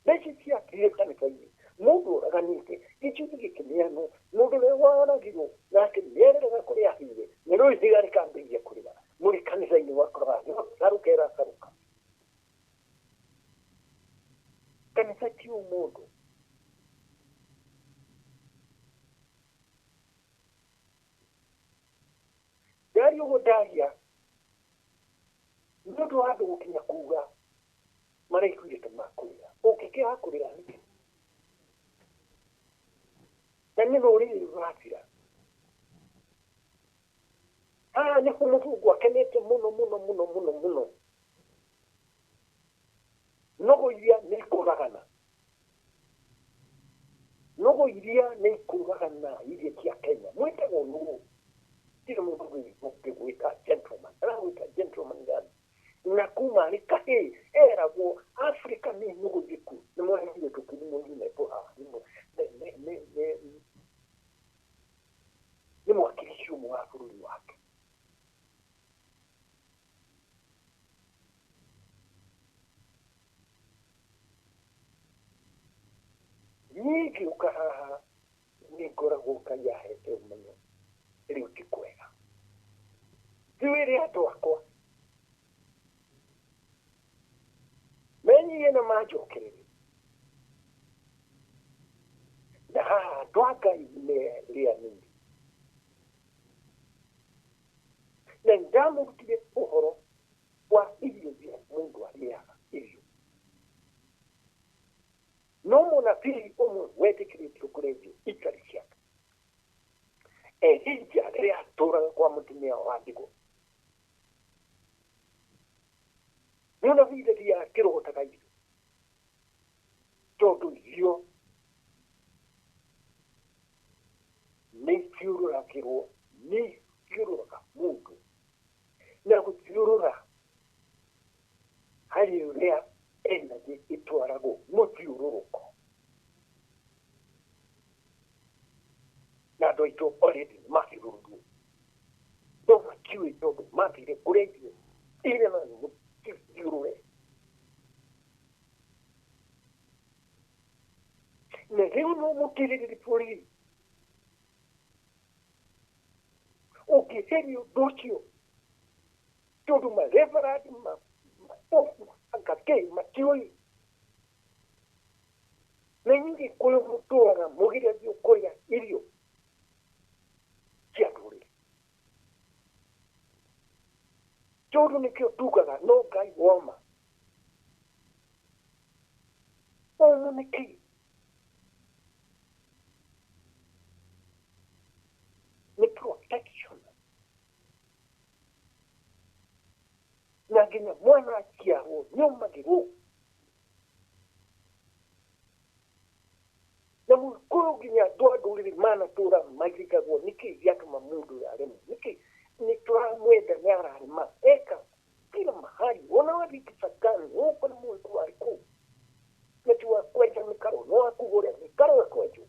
besi tia kieta kai mundu aganite kichuti kikimiano mundu le wana gigo na kimere daga korea hiwe nero igare kambi yikorira muri kanisa ni wakora sarukera saruka kanisa tiu mundu ndaria nĩ ũndũ wa andũ gũkinya kuga maraiguĩte makũrĩra ũngĩkĩaga kũrĩra nĩkĩ na nĩ rũrĩrĩ rũrathira haha nĩho mũthũngũ akenete mũno mũno mũno mũno mũno nogo iria nĩ ikũragana nogo iria nĩ ikũragana iria cia Kenya mwĩtagwo nũũ tira mũndũ gwĩta gentleman aragwĩta gentleman gani na kuma nĩ kahĩ eragwo Afrika nĩ nũgũ thiku nĩ mwahirie tũkĩrimũ nginepo haha nĩ mwakilishi ũmwe wa bũrũri wake nyingi ukahaha nĩ ngoragwo Ngai ahete ũmenyo rĩu ti kwega tiwĩrĩ andũ akwa menyie na manjokerere na haha andũ a Ngai rĩa nini na ndamũrutire ũhoro wa irio iria mũndũ arĩaga irio no mũnabii ũmwe wetĩkĩrĩtio kũrĩa irio itarĩ ciake Elija rĩrĩa atũũraga kwa mũtumia wa ndigwa mũnabii rĩrĩa akĩrogotaga irio tondũ irio nĩ ithiũrũraga mũndũ na gũthiũrũra harĩ ũrĩa energy itwaragwo mũthiũrũrũko na andũ aitũ already mathiũrũrũkwo no matiũĩ tondũ mathire kũrĩa irio irĩ na mũthiũrũre na rĩu no mũkĩrĩrĩri bũrũri ũngĩtheria ũndũ ũcio tondũ mareverend mapofu akakei matiũĩ na inyuĩ kũrĩ mũtũũraga mũgiragia kũrĩa irio cia ndũrĩrĩ tondũ nĩkĩo tugaga no Ngai woma ũmũ nĩkĩ nĩ protection na nginya mwana aciarwo nĩaumagĩrwo na mũkũrũ nginya andũ a ndũrĩrĩ manatũũra maigagwo nĩkĩ gĩatũma mũndũ aremwo nĩkĩ nĩ tũramwenda nĩ ararema eka kila mahali ona wathiĩ Kisangani ũkona mũndũ arĩ kũu na ti wa kwenja mĩkaro no wakũgũra mĩkaro ekwenjwo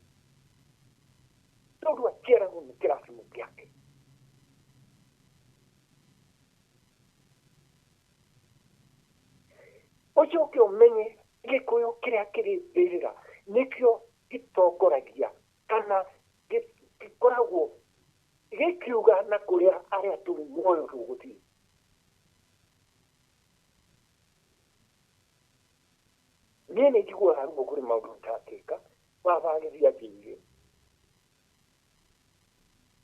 tondũ aciaragwo nĩ kĩrathimo gĩake ũcoke ũmenye gĩkũyũ kĩrĩa kĩrĩ mbĩrĩra nĩkĩo gĩtongoragia kana gĩkoragwo gĩkiuga na kũrĩa arĩa tũrĩ muoyo tũgũthiĩ niĩ nĩ njiguaga ruo kũrĩ maũndũ ndatĩka wabagĩria njĩire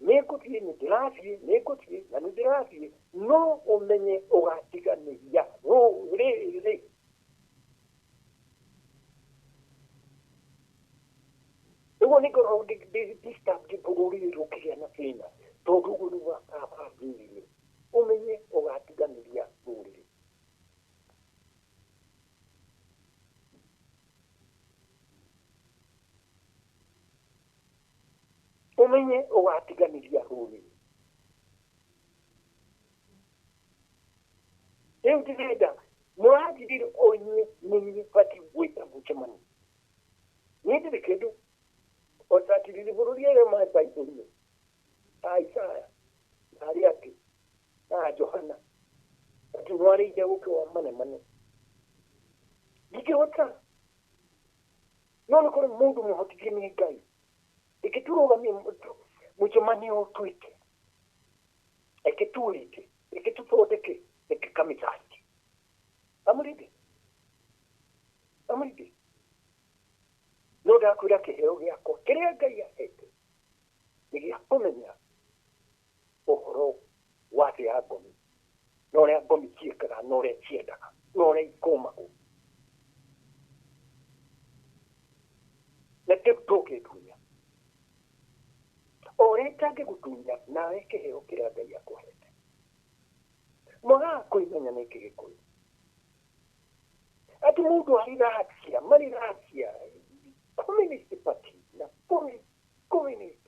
nĩngũthiĩ nĩngũthiĩ na nĩndĩrathiĩ no ũmenye ũgatiganĩria rũrĩrĩ ũguo nĩngoragwo ndĩstabdi bũrũri rũkĩgĩa na thĩna tondũ ũguo nĩwakabangĩrire ũmenye ũgatiganĩria rũrĩrĩ ũmenye ũgatiganĩria rũrĩrĩ rĩu ndĩrenda mũranjirire onye nĩnyuĩ batiĩ gwĩta mũcemanio niĩ ndĩrĩ kĩndũ otatiriri bũrũri ĩrĩa maĩ baibũri-inĩ ta Isaya na arĩa angĩ na Johana atĩ nĩwarĩire gũkĩwa manemane ndingĩhota no nĩ kũrĩ mũndũ mũhotithie nĩ Ngai ĩkĩtũrũgamia mũcemanio twĩke ĩkĩtuĩke ĩkĩtũthondeke ĩkĩkamĩthaki amũrĩndĩ no ndakwĩra kĩheo gĩakwa kĩrĩa Ngai ahete nĩ gĩa kũmenya ũhoro wa thĩ ya angĩgũtunya nawe kĩheo kĩrĩa Ngai akũhete mwaga kũimenya nĩ kĩgĩkũyũ ati mũndũ ariracia mariracia communist party na communist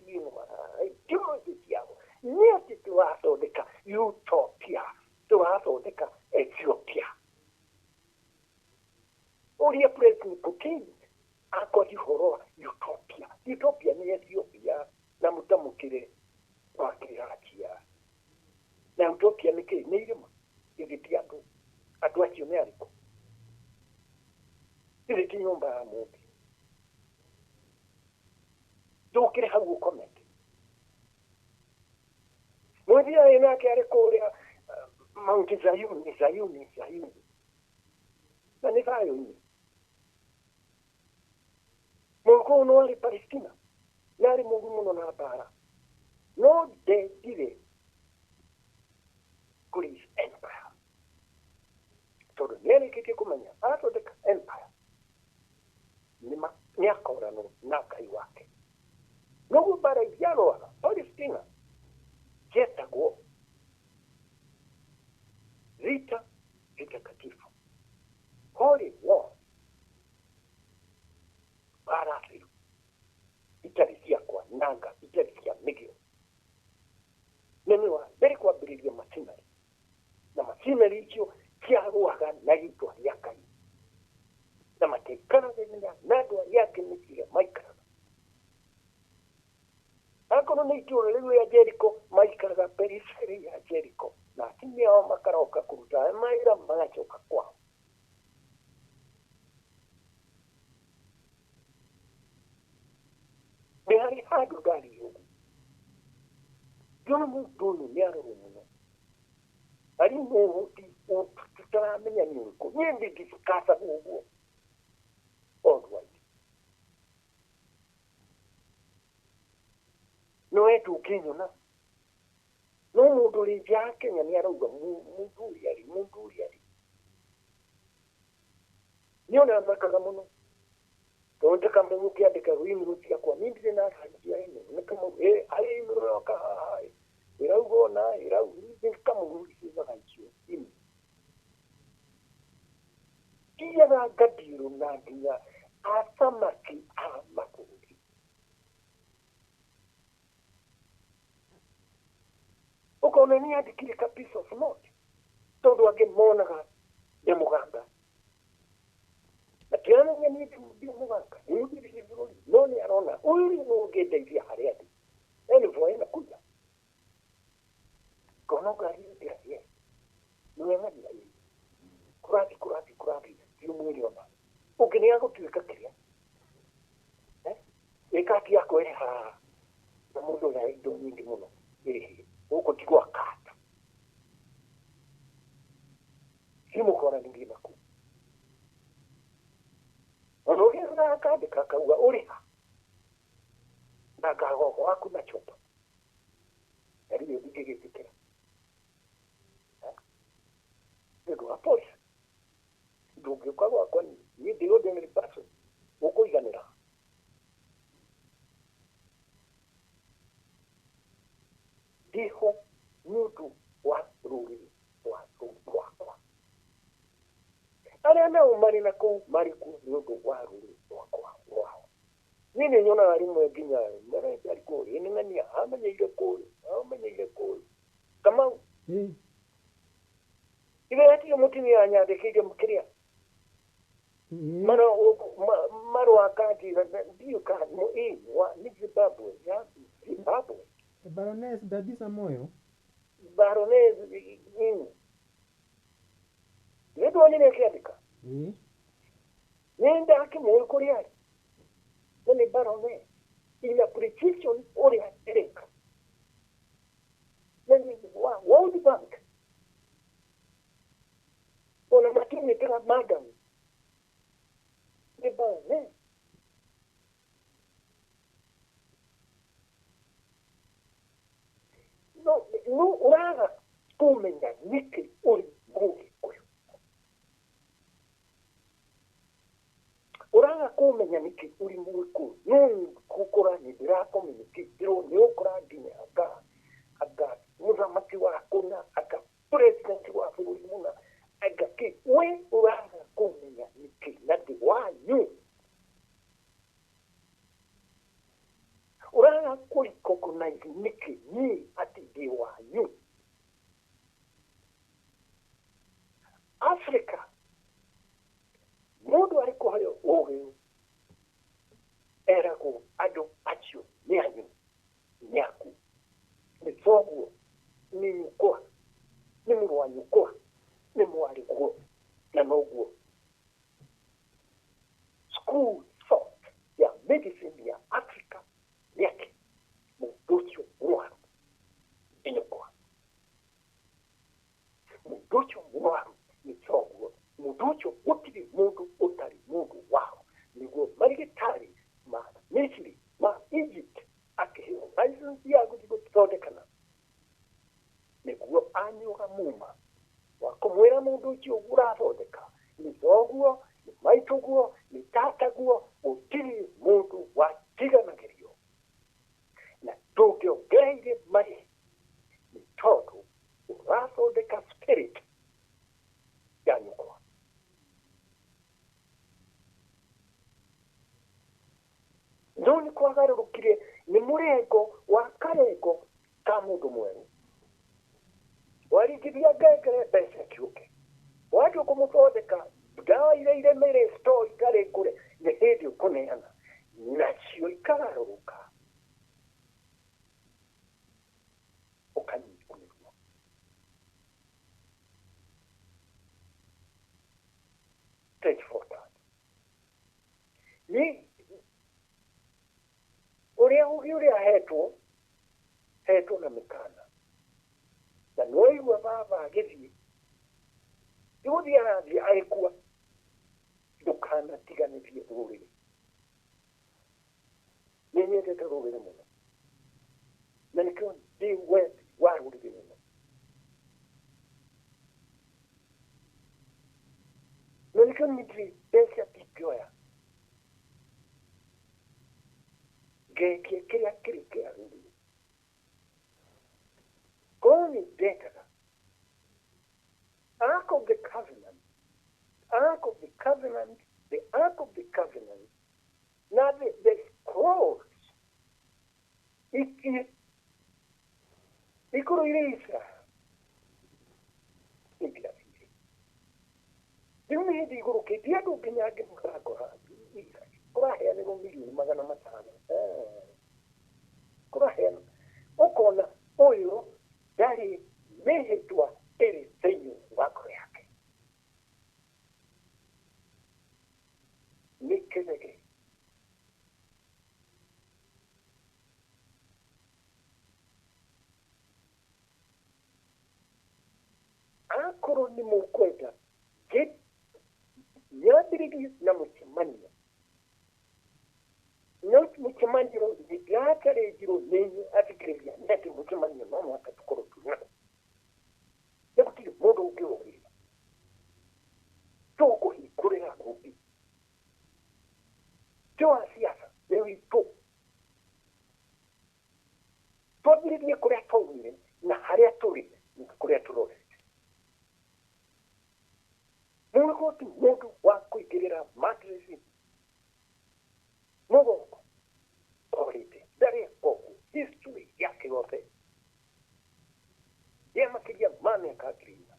ideology ciao nĩ atĩ tũrathondeka utopia tũrathondeka Ethiopia ũrĩa President Putin akothi horo wa utopia nĩ Ethiopia na mũtamũkĩre wa kĩracia na utopia nĩ kĩĩ nĩ irĩma igĩtia andũ acio nĩ arĩkũ ile ti nyumba ya mũndũ ndũkĩre hau ũkomete mwĩthia ĩno yake arĩ kũrĩa Mount Zayuni na nĩ thayũ-inĩ mũkũũ no arĩ Palestina na arĩ mũndũ mũno na mbara no ndendire kũrĩ empire tondũ nĩarĩkĩtie kũmenya arathondeka empire nĩ akoranwo na Ngai wake noguo mbara iria arũaga Palestina cietagwo vita vitakatifu holy war mbara theru itarĩ cia kwananga itarĩ cia mĩgĩo na nĩ wa mbere kwambĩrĩria macinari na macinari icio ciarũaga na rĩĩtwa rĩa Ngai na mataikaragĩria na andũ arĩa angĩ nĩkĩrĩa maikaraga akorwo nĩ itũũra rĩu rĩa Jericho maikaraga periphery ya Jericho na atumia ao makaroka kũruta mawĩra magacoka kwao nĩ harĩ handũ ndarĩ ũguo ndiona mũndũ ũyũ nĩ arorwo mũno arĩ mũhũti tũtaramenya nĩ ũrĩkũ niĩ ndingĩkacaga ũguo alright no etu kinyona no mũndũ ũrĩ nja ya Kenya nĩ arauga mũndũ ũrĩa arĩ nĩ ona makaga mũno tondũ kamwe ũkĩandĩka wimũ ciakwa mimi ndĩ na hajia ĩno nĩ kama arĩ imero kahai iraugo na irau ni kama ũrĩciaga icio ĩno kiyaga gadiro na nginya asamaki a mabũrũri ũkona nĩ andĩkire ka piece of note tondũ angĩ monaga nĩ mũganga na kĩramenya nĩ mũganga nĩ mũthirĩria bũrũri no nĩ arona ũyũ nĩ ũngĩndeithia harĩa ndĩ ena kuja kono gari ndio nĩ wengania kurathi tiyo mwili ona ũngĩnĩa gũtuĩka kĩrĩa ĩkati yako ĩrĩ ha na mũndũ na indo nyingĩ mũno gũkũ ti gwa kata himũkora ningĩ naku ona ũgĩethaga akandĩka akauga ũrĩ ha na ngagogo waku na chopa yariyo ndingĩgĩtĩkĩra nĩũndũ wa polisi ndũngĩũka gwakwa niĩ ndĩ ordinary person ũkũiganĩra ndiho nĩ ũndũ wa rũrĩrĩ rwakwa arĩa nao marĩ na kũu marĩ kuo nĩ ũndũ wa rũrĩrĩ rwakwa rwao niĩ nĩ nyonaga rĩmwe nginya marenda arĩ kũrĩ nĩng'ania amenyeire kũrĩ Kamau ibetie mũtumia anyandĩkĩire mũkĩrĩa marũa akandĩra ndiyo kana wa ni Zimbabwe ya Zimbabwe Baroness Dadisa Moyo Baroness nĩndonire akĩandĩka nĩnda akĩmũĩ kũrĩa arĩ na nĩ Baroness ina precision ũrĩa erĩka na nĩ wa World Bank ona makinyĩtĩra madam nĩ Baroness no ũraga kũmenya nĩkĩ ũrĩ mũgĩkũyũ ũraga kumenya niki uri muku no kukora ni dirako niki diro ni okora dine aga muzamati wa kuna aga president wa buri muna aga ki we uraga kumenya niki nadi wanyu uraga kuri kokona niki ni ati di wanyu Afrika mundu ariko hayo oge era ko ado acho ni anyu nyaku ni fogu ni nyuko ni mwa nyuko ni mwa riko na nogo school thought ya medicine ya Africa yake mudocho mwaru inyuko mudocho mwaru ni fogu mudocho utiri mundu utari mundu wao nigo marigitari ma Misri ma Egypt akihiro license ya gutigo todekana niguo anyuga muma wakomwera mundu ucio urathondeka ni thoguo ni maituguo ni tataguo utiri mundu watiganagirio na ndungiongereire mari ni tondu urathondeka spirit ya nyukwa noni kwagarurukire ni murengo wa karego ka mundu mweru warigithia ngengere mbeca kiuke watu kumuthondeka dawa ile ile mere store ikare kure ni hindi ukuneana nacio ikagaruruka ukanyikunirwo ni uria hetwo na mikana na noigua baba agithii yuthi arathi aikua ndukana tiganithie ruriri ninyendete ruriri muno na nikio ndi wendi wa ruriri muno na nikio nitri besia tikioya gekie kiria ruriri Going is better. Ark of the Covenant, Ark of the Covenant, the Ark of the Covenant. Now the scrolls. Ikurisa. Ikiafiri. Dimi di guru ke dia do kenyage mukako ha. Kura he ne ngomili magana matano. Kura he. Okona oyo dari mehetwa eri tenyu wako yake nikezege akoro ni mukweta get nyabirigi na mukimanyo not mukimanyo digakare jiro nenyu atikirya ndati mukimanyo no mwaka tukoro tunya yakuti modo ukiori toko hikurera kupi toa siasa ewi to tobiri kuria tawire na haria turi kuria turore mungu tu modo wa kuigirira matrisi modo orite dari koko history yake yote yema kiria mane kagrina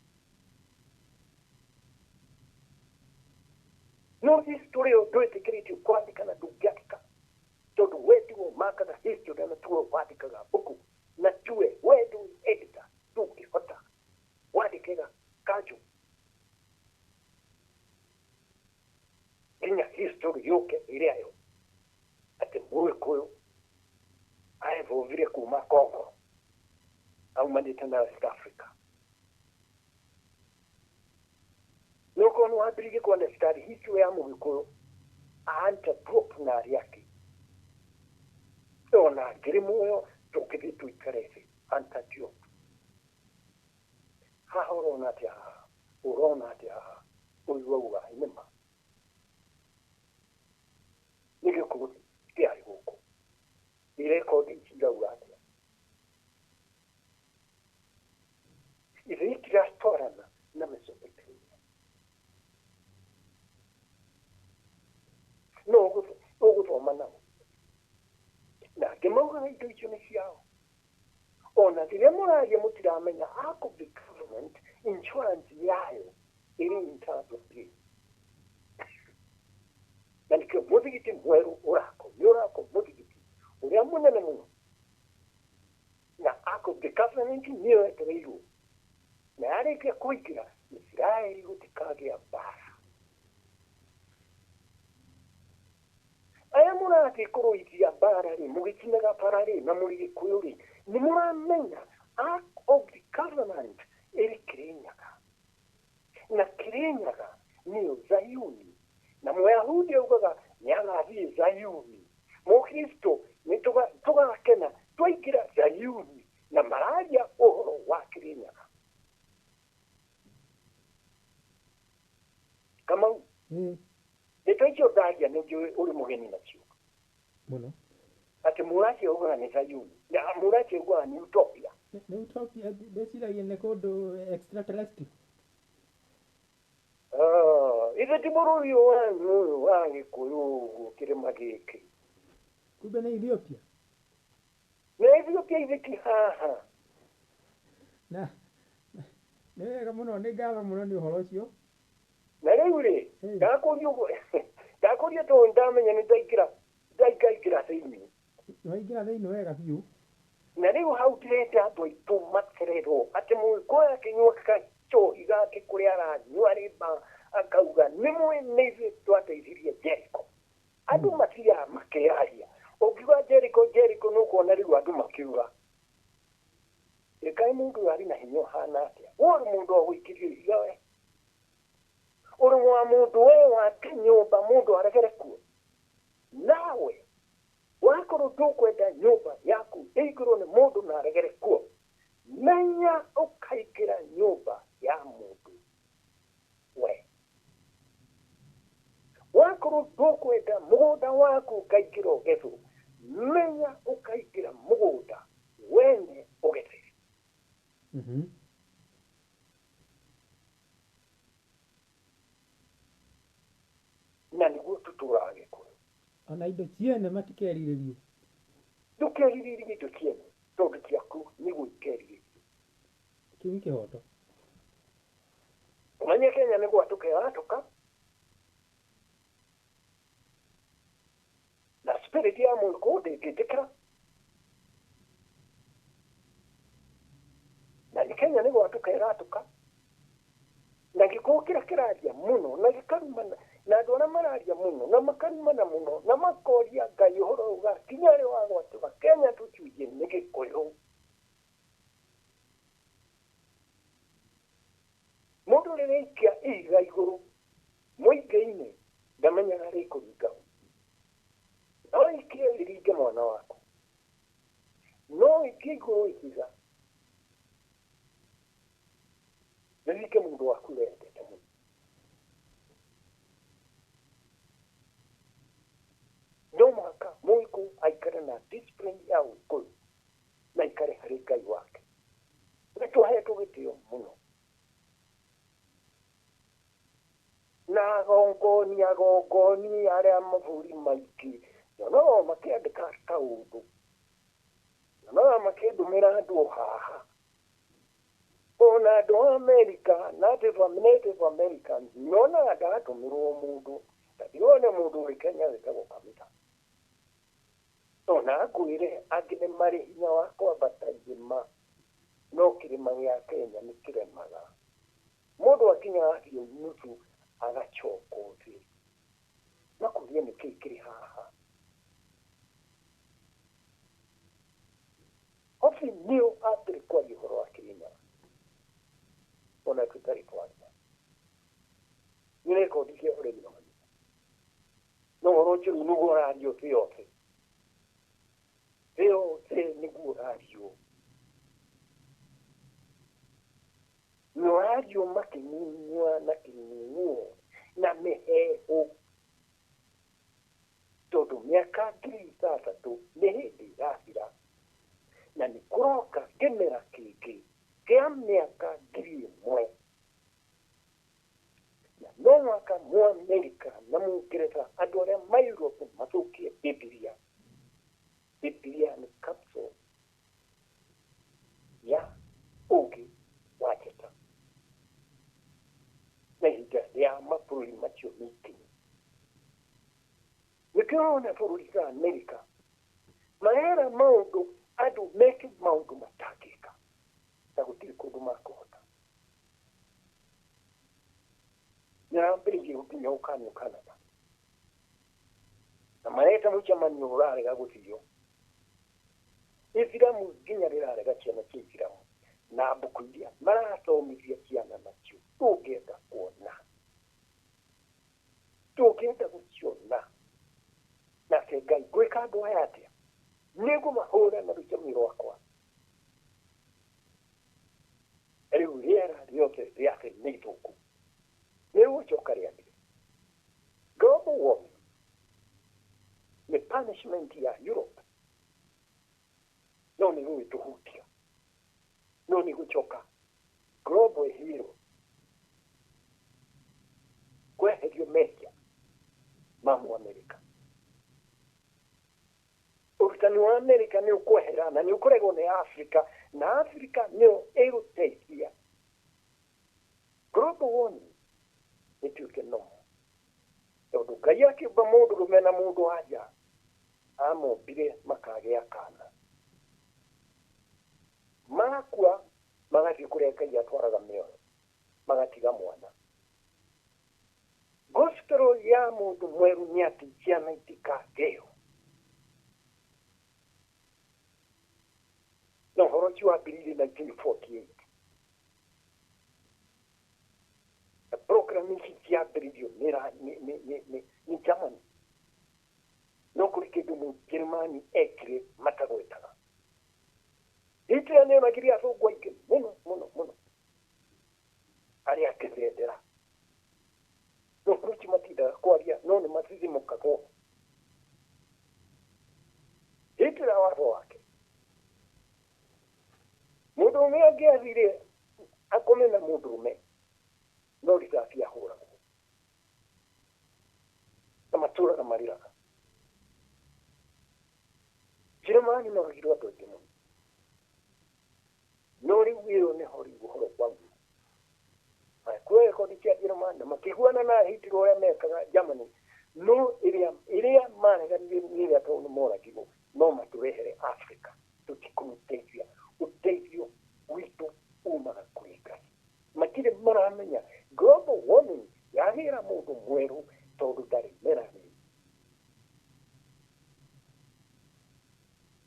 no history o doite kiriti kwandika na dugatika todo wetu maka na history na tuo kwandika ga buku na tuwe wetu editor tuki hota wandikega kaju inya history yoke iriayo ate muikoyo aevovire kuma Congo au manditana West Africa noko no abirige kwa na study history ya muikoyo anta drop na yake ona grimuyo tokivitu ikarese anta tio ha horona tia urona tia uyuwa inema nao na ngĩmauga indo icio nĩ ciao ona rĩrĩa mũraria mũtiramenya Ark of the Covenant insurance yayo ĩrĩ in terms of this na nĩkĩo mũthigiti mwerũ ũrako nĩ ũrako mũthigiti ũrĩa mũnene mũno na Ark of the Covenant nĩyo etereirwo na yarĩkia kũingĩra Isiraeli gũtikagĩa mbara aya mũrathiĩ kũrũithia mbara rĩ mũgĩkinaga bara rĩ na mũrĩgĩkũyũ rĩ nĩ mũramenya Ark of the Covenant ĩrĩ Kĩrĩnyaga na Kĩrĩnyaga nĩyo Zayuni na Mũyahudi augaga nĩagathiĩ Zayuni Mũkristo nĩ tũgakena twaingĩra Zayuni na mararia ũhoro wa Kĩrĩnyaga Kamau nĩtũ icio ndaria nĩnjũĩ ũrĩ mũgeni nacio mũno atĩ mũracia augaga nĩ Zayuni na mũracia augaga nĩ Utopia nĩ Utopia ndĩciragia nĩ kũndũ extraterrestrial ithe ti bũrũri ũyũ wa Gĩkũyũ ũguo kĩrĩma gĩkĩ kumbe nĩ Ethiopia na Ethiopia ithiki haha na nĩ wega mũno nĩ ngatho mũno nĩ ũhoro ũcio na rĩu rĩ ndakũria tondũ ndamenya nĩ ndaingĩra thĩinĩ waingĩra thĩinĩ wega biũ na rĩu hau ndĩrenda andũ aitũ macererwo atĩ Mũgĩkũyũ akĩnyua kachohi gake kũrĩa aranyua rĩmba akauga nĩmwe nĩ ithuĩ twateithirie Jericho andũ matiaga makĩaria ũngiuga Jericho nĩ ũkuona rĩu andũ makiuga ĩkaĩ mũndũ arĩ na hinya ũhana atĩa ũrĩ mũndũ wa gũikĩrio iria we ũrĩ wa mũndũ we wake nyũmba mũndũ aregere kuo nawe wakorwo ndũkwenda nyũmba yaku ĩigĩrwo nĩ mũndũ na aregere kuo menya ũkaingĩra nyũmba ya mũndũ we wakorwo ndũkwenda mũgũnda waku ũkaingĩra ũgethwo menya ũkaingĩra mũgũnda wene ũgethere na nĩguo tũtũraga Gĩkũyũ ona indo ciene matikerirĩrio ndũkerirĩrie indo ciene tondũ ciaku nĩguo ikerirĩrio kĩu nĩ kĩhoto ũmenye Kenya nĩ gwatũka ĩratũka na spirit ya Mũgĩkũyũ ndĩngĩtĩkĩra na nĩ Kenya nĩ gwatũka ĩratũka na Gĩkũyũ kĩrĩa kĩraria mũno na gĩkarumana na andũ arĩa mararia mũno na makarumana mũno na makoria Ngai ũhoro uga kinya rĩ wa gwatũka Kenya tũkiuge nĩ Gĩkũyũ mũndũ rĩrĩa aikia ihiga igũrũ mũingĩ-inĩ ndamenyaga rĩkũringa no ikie rĩringe mwana waku no ikie igũrũ ihiga rĩringe mũndũ waku wendete mũno no mũhaka Mũgĩkũyũ aikare na discipline ya Ũgĩkũyũ na aikare harĩ Ngai wake nĩ tũhetwo gĩtĩo mũno na agongoni arĩa mabũrũri maingĩ no makĩandĩka kaũndũ no makĩndũmĩra andũ haha ona andũ a America Native Americans nyonaga ndatũmĩrwo mũndũ ndirona mũndũ wĩ Kenya wĩtagwo Kamita ona ngwĩre angĩ nĩ marĩ hinya wa kwambata irĩma no kĩrĩma gĩa Kenya nĩ kĩremaga mũndũ akinyaga hiũ nuthu agacoka thĩ makũria nĩkĩĩ kĩrĩ haha ofi nĩo atĩrĩ kwaria ũhoro wa Kĩrĩnyaga ona tũtarĩ twaria nĩ rekondi cia ũrĩmi na mahiũ no ũhoro ũcio rĩu nĩguo ũrario thĩ yothe nĩguo ũrario nĩũrario makĩnyunyua na kĩnyunyuo na mĩhehu tondũ mĩaka 3,000 nĩ hĩndĩ ĩrathira na nĩ kũroka kĩmera kĩngĩ kĩa mĩaka 1,000 na no mwaka mu America na mu Ngeretha andũ arĩa mairũku mathũkie Biblia nĩ capsule ya ũũgĩ wa njata na ihinda rĩa mabũrũri macio mĩkinyi. Nĩkĩrona bũrũri wa America marera maũndũ andũ meke maũndũ matangĩka na gũtirĩ kũndũ makũhota. Nĩambĩrĩirie gũkinya ũkanyo Canada na mareta mũcemanio ũrarega gũthio. Ithiramu nginya rĩrarega ciana cia Ithiramu na mbũkũ iria marathomithia ciana nacio tũngĩenda kuona, tũngĩenda gũciona. Nake Ngai gwĩka andũ aya atĩa? Nĩngũmahũra na rũcamĩ rwakwa. Rĩu rĩera rĩothe rĩa thĩ nĩ ithũku, nĩrĩgũcoka rĩambire. Global warming nĩ punishment ya Europe, no nĩgũgĩtũhutia, no nĩgũcoka global hero kweherio mehia ma Mũamerika. Ũrutani wa Amerika nĩ ũkwehera na nĩ ũkũregwo nĩ Afrika, na Afrika nĩyo ĩgũteithia. Global warming ĩtuĩke nomo, tondũ Ngai akĩũmba mũndũrũme na mũndũ-wa-nja amombire makagĩa kana. Makua magathiĩ kũrĩa Ngai atwaraga mĩoyo, magatiga mwana. Gospel ya mũndũ mwerũ nĩ atĩ ciana itikagĩo. No ũhoro ũcio wambĩrĩirie 1948. Na program ici ciambĩrĩirio nĩ Germany. No kũrĩ kĩndũ Mũnjeremani ekire matagwetaga. Hitler nĩonagire athũngũ aingĩ mũno arĩa akĩendera. No kũrĩ matindaga kwaria, no nĩ mathithimũkagwo. Hitler watho wake mũndũrũme angĩathire akome na mũndũrũme no risasi ahũragwo na matũũraga marĩraga. Njĩrĩmani noragirwo andũ aingĩ mũno, no rĩu ĩyo nĩho rĩu ũhoro kwangu. Kwĩ rekondi cia Njĩrĩmani na makĩiguana na Hitler ũrĩa mekaga Germany, no ĩrĩa mareganire nĩ ĩrĩa tondũ nĩmoragirwo no matũrehere Afrika tũtikũmũteithia. Ũteithio witũ umaga kũrĩ Ngai. Matirĩ maramenya global warming yagĩra mũndũ mwerũ tondũ ndarĩ meranĩire.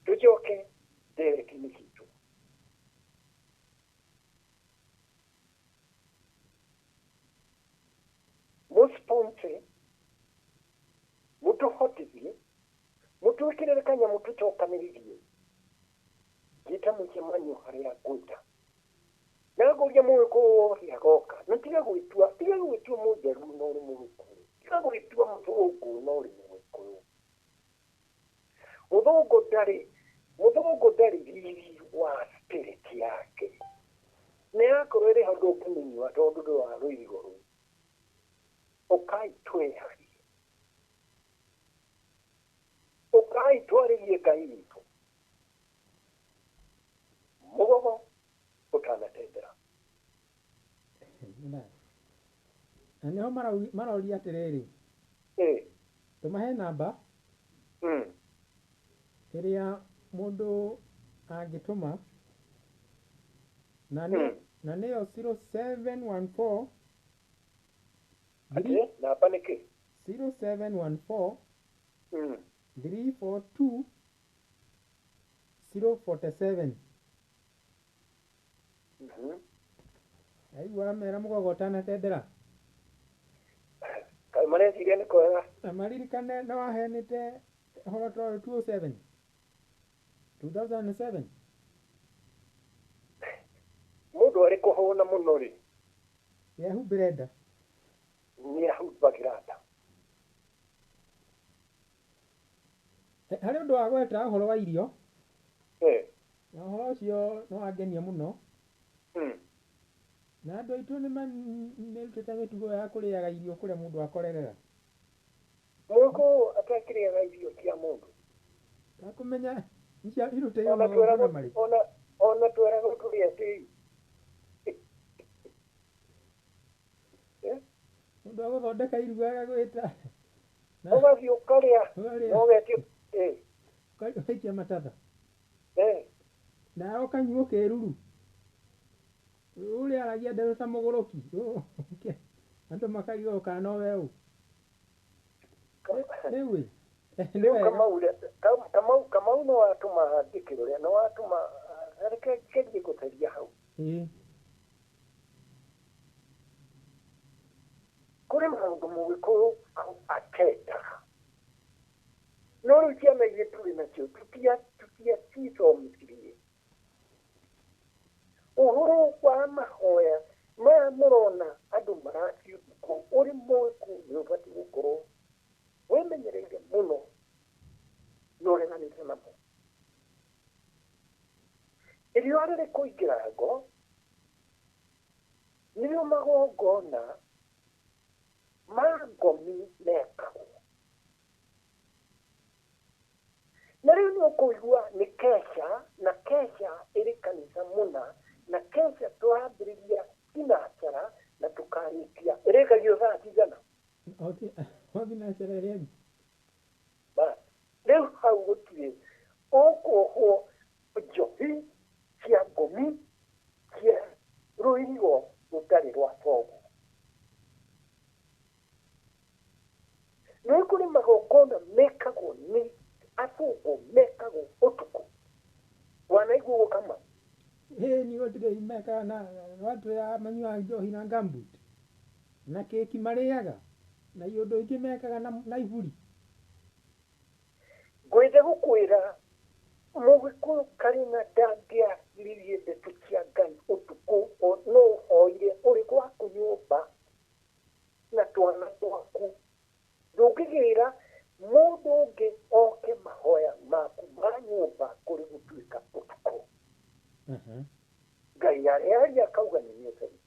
Tũcoke nderekinĩ citũ. Mũsponse mũtũhotithie, mũtwĩkĩrĩre kanyamũ tũcokanĩrĩrie gĩta mũcemanio harĩa ngwĩta. Na ngũria mũgĩkũyũ wothe agoka, na tiga gwĩtua mũnjeru no ũrĩ Mũgĩkũyũ, tiga gwĩtua mũthũngũ no ũrĩ Mũgĩkũyũ. Mũthũngũ ndarĩ riri wa spirit yake, nĩyakorwo ĩrĩ handũ ũkũmĩnyua tondũ ndũ wa rũirigo rũu. Ũkai twĩharie, ũkai twarĩrie Ngai witũ mũgogo ũtanatendera. Na nĩho maroria atĩrĩrĩ, tũmahe namba ĩrĩa mũndũ angĩtũma, na nĩyo 0714 namba nĩkĩ? 0714 342 047. Aigua mera mũgogo ũtanatendera. Kaĩ mareciria nĩ kwega. Na maririkane no waheanĩte ũhoro ta ũyũ 2007. Mũndũ arĩ kũhũna mũno rĩ, nĩahumbĩre nda. Nĩahumbagĩra nda. Harĩ ũndũ wa gweta ũhoro wa irio, na ũhoro ũcio no wangenia mũno. na andũ aitũ nĩrutĩte mĩtugo ya kũrĩaga irio kũrĩa mũndũ akorerera. Mũndũ atakĩrĩaga irio cia mũndũ. Takũmenya irutĩirwo magongona marĩ. Ona tweragwo tũrĩa tĩri. Mũndũ agũthondeka iruga agagwĩta. Ũgathiĩ ũkarĩa na ũgetio ũgaikia matatha. Na ũkanyua kĩruru. Ũrĩa aragia nderu ta mũgũrũki. Andũ makariga kana we ũ. Rĩu Kamau no watũma ndĩkĩrũrĩa no watũma reke kĩthiĩ gũtheria hau. Kũrĩ maũndũ Mũgĩkũyũ akendaga. No rĩu ciana iria tũrĩ nacio tũtiathomithirie. Ũhoro wa mahoya maya mũrona andũ marathiĩ thukuru ũrĩ Mũgĩkũyũ nĩ ũbatiĩ gũkorwo wĩmenyereire mũno na ũreganĩte namo. Irio rĩrĩ kũingĩra ngo nĩrĩo magongona ma ngomi mekagwo. Na rĩu nĩ ũkũigua nĩ kesha na kesha ĩrĩ kanitha mũna na kesha tũrambĩrĩria thinacara na tũkarĩkia ĩrĩkagio thaa cigana. Thinacara ĩrĩa rĩu hau gũtirĩ ũkuohwo njohi cia ngomi cia rũirigo rũtarĩ rwa bogo. Nĩ kũrĩ magongona mekagwo nĩ athũngũ mekagwo ũtukũ. Wanaigua gũkama? Nĩ gũtirĩ mekaga na watu ya manyuaga njohi na gambut na keki marĩaga na iũndũ ingĩ mekaga na iburi. Ngwenda gũkwĩra Mũgĩkũyũ Karĩng'a ndangĩarĩirie ndeto cia Ngai ũtukũ no ũhoire ũrĩ gwaku nyũmba na twana twaku. Ndũngĩgĩra mũndũ ũngĩ oke mahoya maku ma nyũmba kũrĩ gũtuĩka ũtukũ. Ngai arĩa akauga nĩ nyũtheri.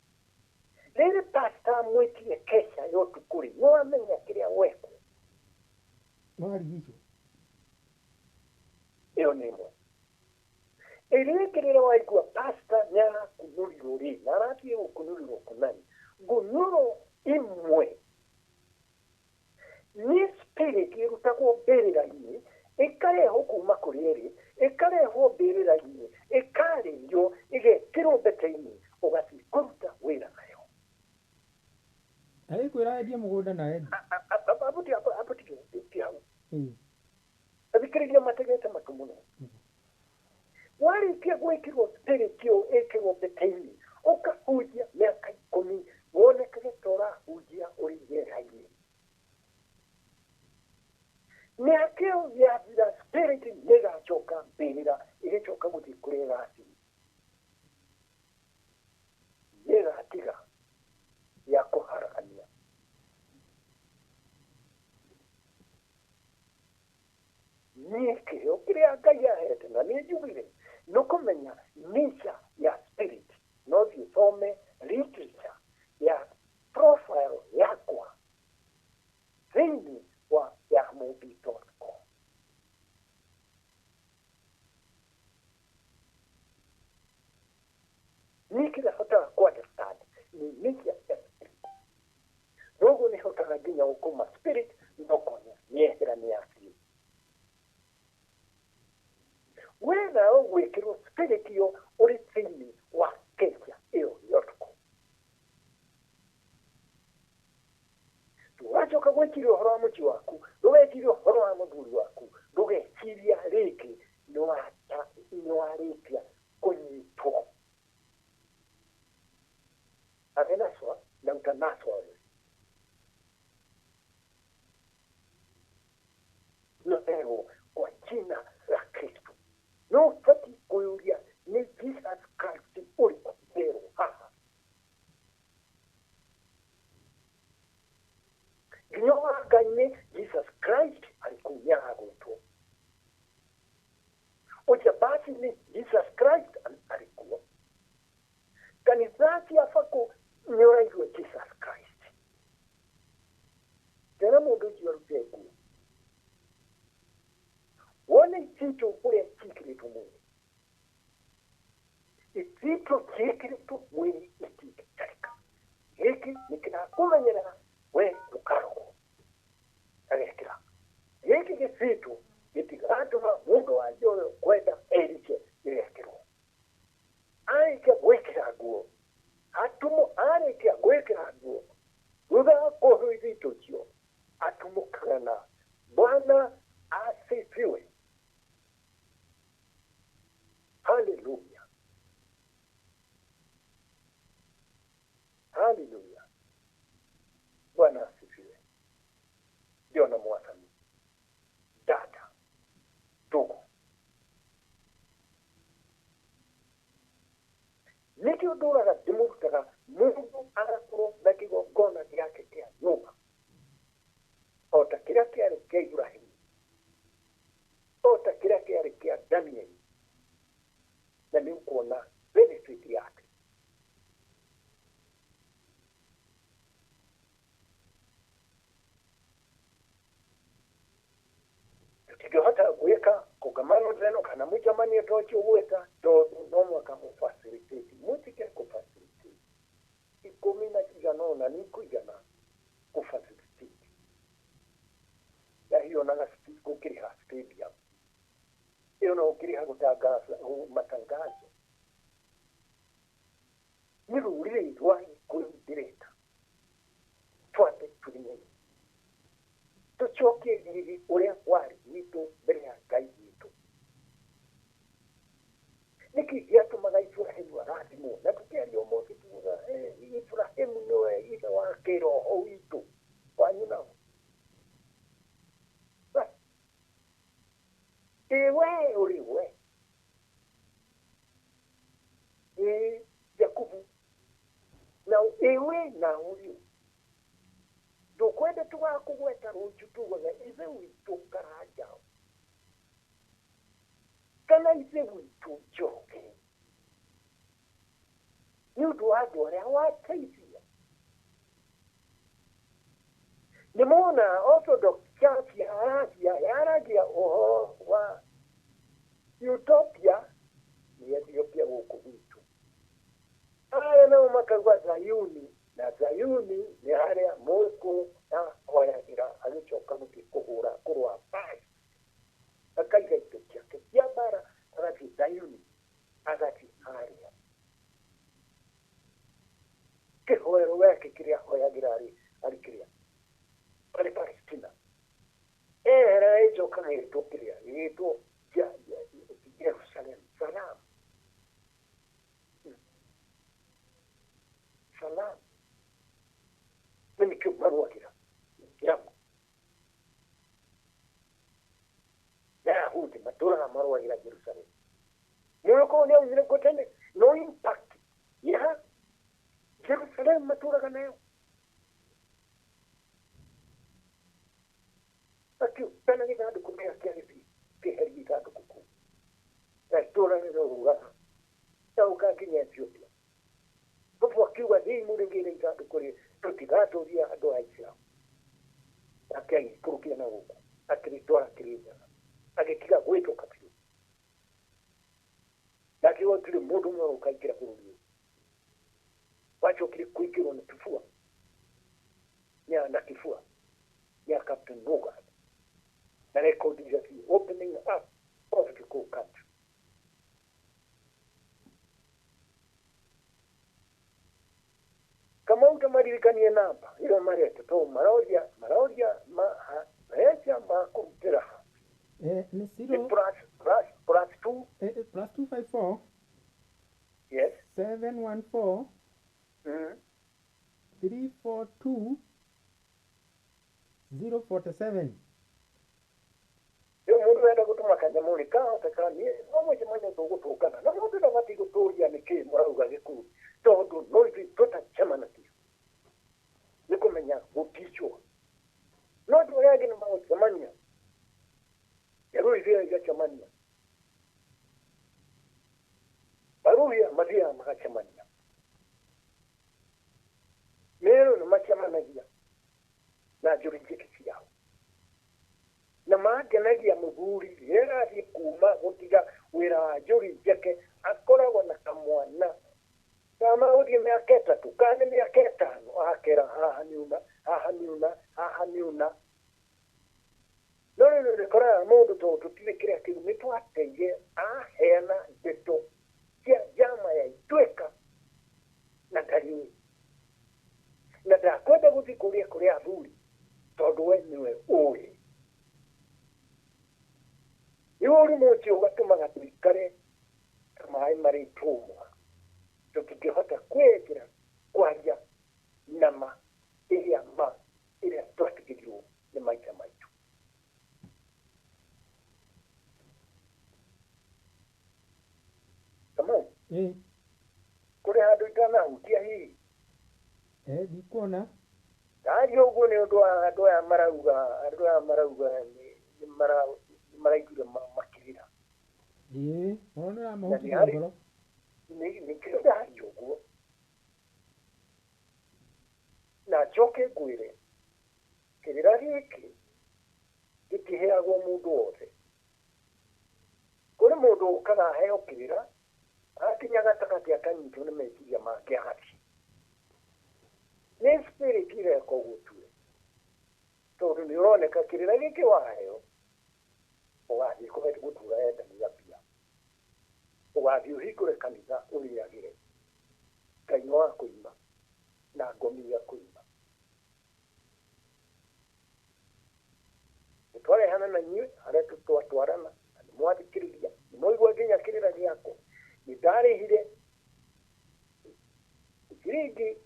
Rĩrĩ pastor amwĩtire kesha ya ũtukũ-rĩ nĩ wamenya kĩrĩa wekwo. Warigicwo. Ĩyo nĩ ĩmwe. Ĩrĩngĩ rĩrĩa waigua pastor nĩ arakunũrirwo rĩ na arathiĩ gũkunũrirwo kũnani. Ngunũro imwe nĩ spirit ĩrutagwo mbĩrĩra-inĩ ĩkarehwo kuma kũrĩ erĩ ĩkarehwo mbĩrĩra-inĩ ĩkarĩrio ĩgekĩrwo mbete-inĩ ũgathiĩ kũruta wĩra nayo. Arĩkwĩra endie mũgũnda na endi. Abuti hau. Athikĩrĩria mategete matu mũno. Warĩkia gwĩkĩrwo spirit ĩyo ĩkĩrwo mbete-inĩ ũkahunjia mĩaka 10 wonekage ta ũrahunjia ũrĩ rĩera-inĩ. Mĩaka ĩyo yathira spirit nĩĩgacoka mbĩrĩra ĩgĩcoka gũthiĩ kũrĩa ĩrathiĩ. Nĩĩgatiga ya kũharagania. Niĩ kĩheo kĩrĩa Ngai ahete na nĩ njugire nĩ kũmenya nature ya spirit no thiĩ thome literature ya profile yakwa thĩinĩ wa yahmobi.com. Niĩ kĩrĩa hotaga kũ-understand nĩ nature ya spirit. Noguo nĩ hotaga nginya gũkũma spirit ndokonya nĩehera nĩyabiũ. We nawe gwĩkĩrwo spirit ĩyo ũrĩ thĩinĩ wa kesha ĩyo ya ũtukũ. Ndũgacoka gwĩciria ũhoro wa mũciĩ waku, ndũgecirie ũhoro wa mũthuri waku, ndũgeciria rĩngĩ nĩwarĩkia kũnyitwo. Avenaswa na utanaswa leo kwa jina la Kristo. No ũbatiĩ kũyũria nĩ Jesus Christ Izito kule tikiritu mwili. Izito tikiritu mwili ikitarika. Hiki nikinakumenyera we ukaroko. Agekira. Hiki kizito itikatuma mundu wajoyo kwenda erike irekiro. Aike gwekira guo. Atumu areke gwekira guo. Ruga kohu izito chio. Atumukana. Bwana asifiwe. Hallelujah. Hallelujah. Bwana asifiwe. Ndio na mwasami. Dada. Tuko. Nikio dora ga dimutaka mungu arakuro dakigo gona yake kia nyuma. Ota kira kia kia Ibrahim. Ota kira kia Daniel. Na ni kuona benefit yake. Tukio hata kuweka kukamano zeno kana mujamani etochi uweka to nomo kama facilitate. Mutike ku facilitate. Ikomina kijana na ni kujana ku facilitate. Ya hiyo nanga kukiri ha stadium. Hiyo na ukiri ha kutagaza matangazo. Niru ule idwai kuindireta. Tuate tulimeni. Tuchoke diri ule wari wito mbele ya gai wito. Niki Ibrahimu Ibrahimu aradimu. Na tukeri omoki tuza. Ibrahimu noe ita wakero ho wito. Kwa nyuna. Ewe uliwe. Yakubu. Na ewe na uliwe. Dokwende tuwakugweta rujutuwaga ize wito karajao. Kana ize wito joke. Yudu wadu wataitia. Nimona Orthodox Church ya Aragia wa Utopia ni Ethiopia huko witu. Haya na makagwa Zayuni na Zayuni ni hali ya Mungu na hoyagira alichoka mkikuhura kurwa pai. Akaiga itokia kia bara agati Zayuni agati haria. Kihoero weke kiria hoyagira alikiria. Pale Palestina. Era hizo kama itokiria. Ito Jerusalem. Salam. Salam. Mimi kibarua kila. Yangu. Yahudi matura na marua ila Jerusalem. Mwoko leo zile kotene. No impact. Ya. Jerusalem matura kanayo. Aki pena ni kadu kumea kiasi kiheri kadu kuku. Tora ni roga. Tauka kinya Ethiopia. Popo akiwa hii mwingine kadu kule tutigato dia ado haisia. Akai kurukia na huko. Akiritoa kirija. Akikika wetu kapio. Laki wote mudu mwa ukaikira kurudi. Wacho kile kuikiro ni kifua. Ya na kifua. Ya Captain Bogart. The record is just the opening up of the cool country. Kama utamarikanie namba, ilo marete, to marodia, mahecha makutiraha. Ni zero. Plus 2. Plus 254. Yes. 714. 342. 047. Mundu wenda gutuma kanyamuri ka utakani no chimanya to gutukana na mundu na mati guturia niki murauga gikuru tondu noithi tutachemana ki nikumenya gutichwo no tu yake ni mawo chamanya yaro ivia ya chamanya baruya maria makachamanya mero ni machamana dia na jurinjiki yao na maage kenagia muthuri rĩrĩa athiĩ kuma gũtiga wĩra wa njũri njeke akoragwo na kamwana kama gũthiĩ mĩaka ĩtatũ kana nĩ mĩaka ĩtano akera haha nĩ una no rĩu rĩkoraga mũndũ tondũ tũtirĩ kĩrĩa kĩu nĩ twateire aheana ndeto cia njama ya Ituĩka na ndariũĩ na ndakwenda gũthiĩ kũrĩa athuri tondũ we nĩwe ũĩ Yuri ũcio ũgatũmaga tũikare ta maĩ marĩ itũmwa tũtingĩhota kwĩĩkĩra kwaria nama ĩrĩa twatigĩrirwo nĩ maithe maitũ. Kamau kũrĩ handũ itanahutia hihi ndikuona ndaria ũguo nĩ ũndũ wa andũ aya marauga maraiguire makirira ona ramahutithia ngoro nĩ kĩrĩa ndaria ũguo na njoke ngwĩre kĩrĩra gĩkĩ gĩtiheagwo mũndũ wothe. Kũrĩ mũndũ ũkaga aheo kĩrĩra akinya gatagatĩ akanyitwo nĩ meciria make agathi nĩ spirit ireka ũguo tuwe tondũ nĩ ũroneka kĩrĩra gĩkĩ waheo ũgathiĩ gũtura endania mbia ũgathiĩ ũhingũre kanitha ũrĩagĩre Ngai wa kũima na ngomi ya kũima. Nĩtwarehana na inyuĩ harĩa twatwarana na nĩ mwathikĩrĩria nĩ mwaigua nginya kĩrĩra gĩakwa nĩ ndarĩhire ciringi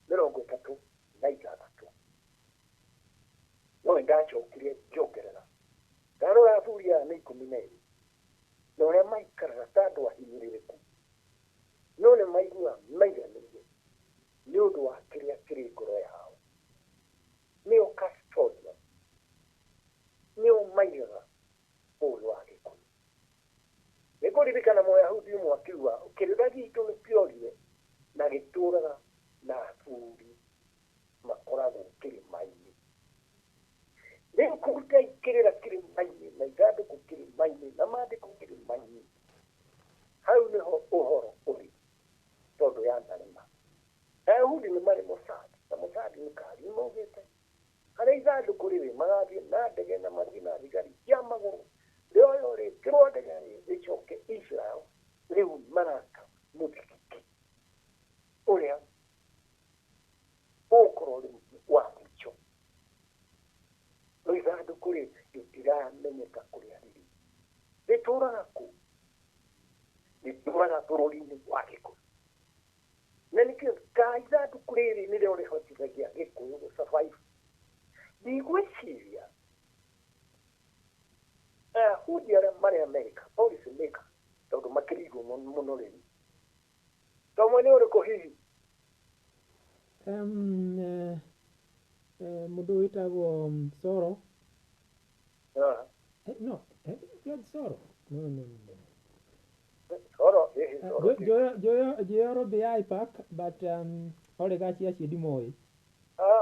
36 no ndacokire njongerera ndarora athuri aya nĩ 12 na ũrĩa maikaraga ta andũ ahinyĩrĩrĩku no nĩ maigua maiganĩire nĩ ũndũ wa kĩrĩa kĩrĩ ngoro yao nĩo custodian nĩo maigaga ũũgĩ wa Gĩkũyũ. Nĩngũririkana Mũyahudi ũmwe akiuga kĩrĩra gitũ nĩ kĩorire na gĩtũũraga na athuri makoragwo kĩrĩma-inĩ. Rĩu kũruta kĩrĩra kĩrĩma-inĩ na ithandũkũ kĩrĩma-inĩ na maandĩko kĩrĩma-inĩ hau nĩho ũhoro ũrĩ tondũ ya ndarema. Ayahudi nĩ marĩ Mossad na Mossad nĩ kari maugĩte harĩa ithandũkũ rĩrĩ magathiĩ na ndege na mathiĩ na thigari cia magũrũ rĩoyo rĩkĩrwo ndege rĩcoke Israel rĩu maraka mũthikiki ũrĩa ũkorwo rĩ wa mũico. No ithandũkũ rĩrĩ rĩtiramenyeka kũrĩa rĩrĩ rĩtũũraga kũ? Rĩtũũraga bũrũri-inĩ wa Gĩkũyũ na nĩkĩo ithandũkũ rĩrĩ nĩrĩo rĩhotithagia Gĩkũyũ gũsurvive. Ndigwĩciria Ayahudi arĩa marĩ Amerika policy maker tondũ makĩrigwo mũno rĩu tomwe nĩ ũrĩkũ hihi mũndũ wĩtagwo Soro Soro Joyoro Biaipak but ole gacia cio ndimoĩ.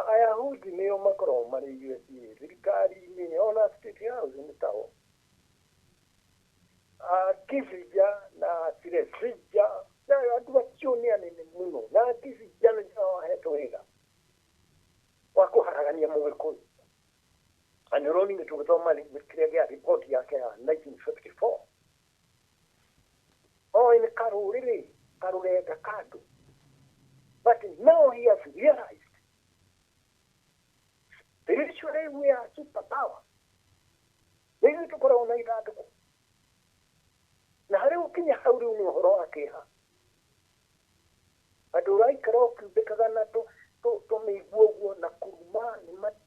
Ayahudi nĩo makoragwo marĩ USA thirikari-inĩ ona State House nĩ tao Kĩbija na Tiresija na andũ acio nĩ anene mũno na Kĩbija nĩo ahetwo wĩra wa kũharagania Mũgĩkũyũ. Na nĩ ũronire tũgĩthoma kĩrĩa gĩa riboti yake ya 1954 nĩ karũrenda kandũ but now he has realized spiritually we are superpower. Nĩguo tũkoragwo na ithandũkũ na harĩ gũkinya hau rĩu nĩ ũhoro wa kĩeha. Andũ ũraikara ũkiumbĩkaga na tũmĩigua ũguo na kuruma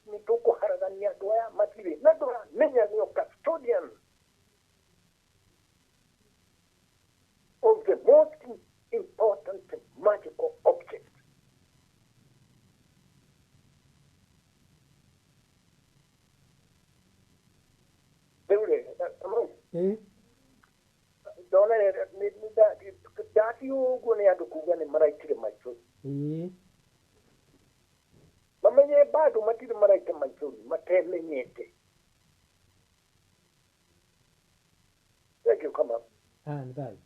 nĩ tũkũharagania andũ aya matirĩ na ndũramenya nĩo custodian of the most important magical object. Ndona ndati ũguo nĩ andũ kuga nĩ maraitire maithori. Mamenye bado matirĩ maraita maithori matemenyete. Rĩu kũruta ikĩrĩra kĩrĩma-inĩ na ithandũkũ kĩrĩma-inĩ hau nĩho ũhoro ũrĩ tondũ ya ndarema. Ayahudi nĩ marĩ Mossad na Mossad nĩ kari maugĩte nĩ thayũ.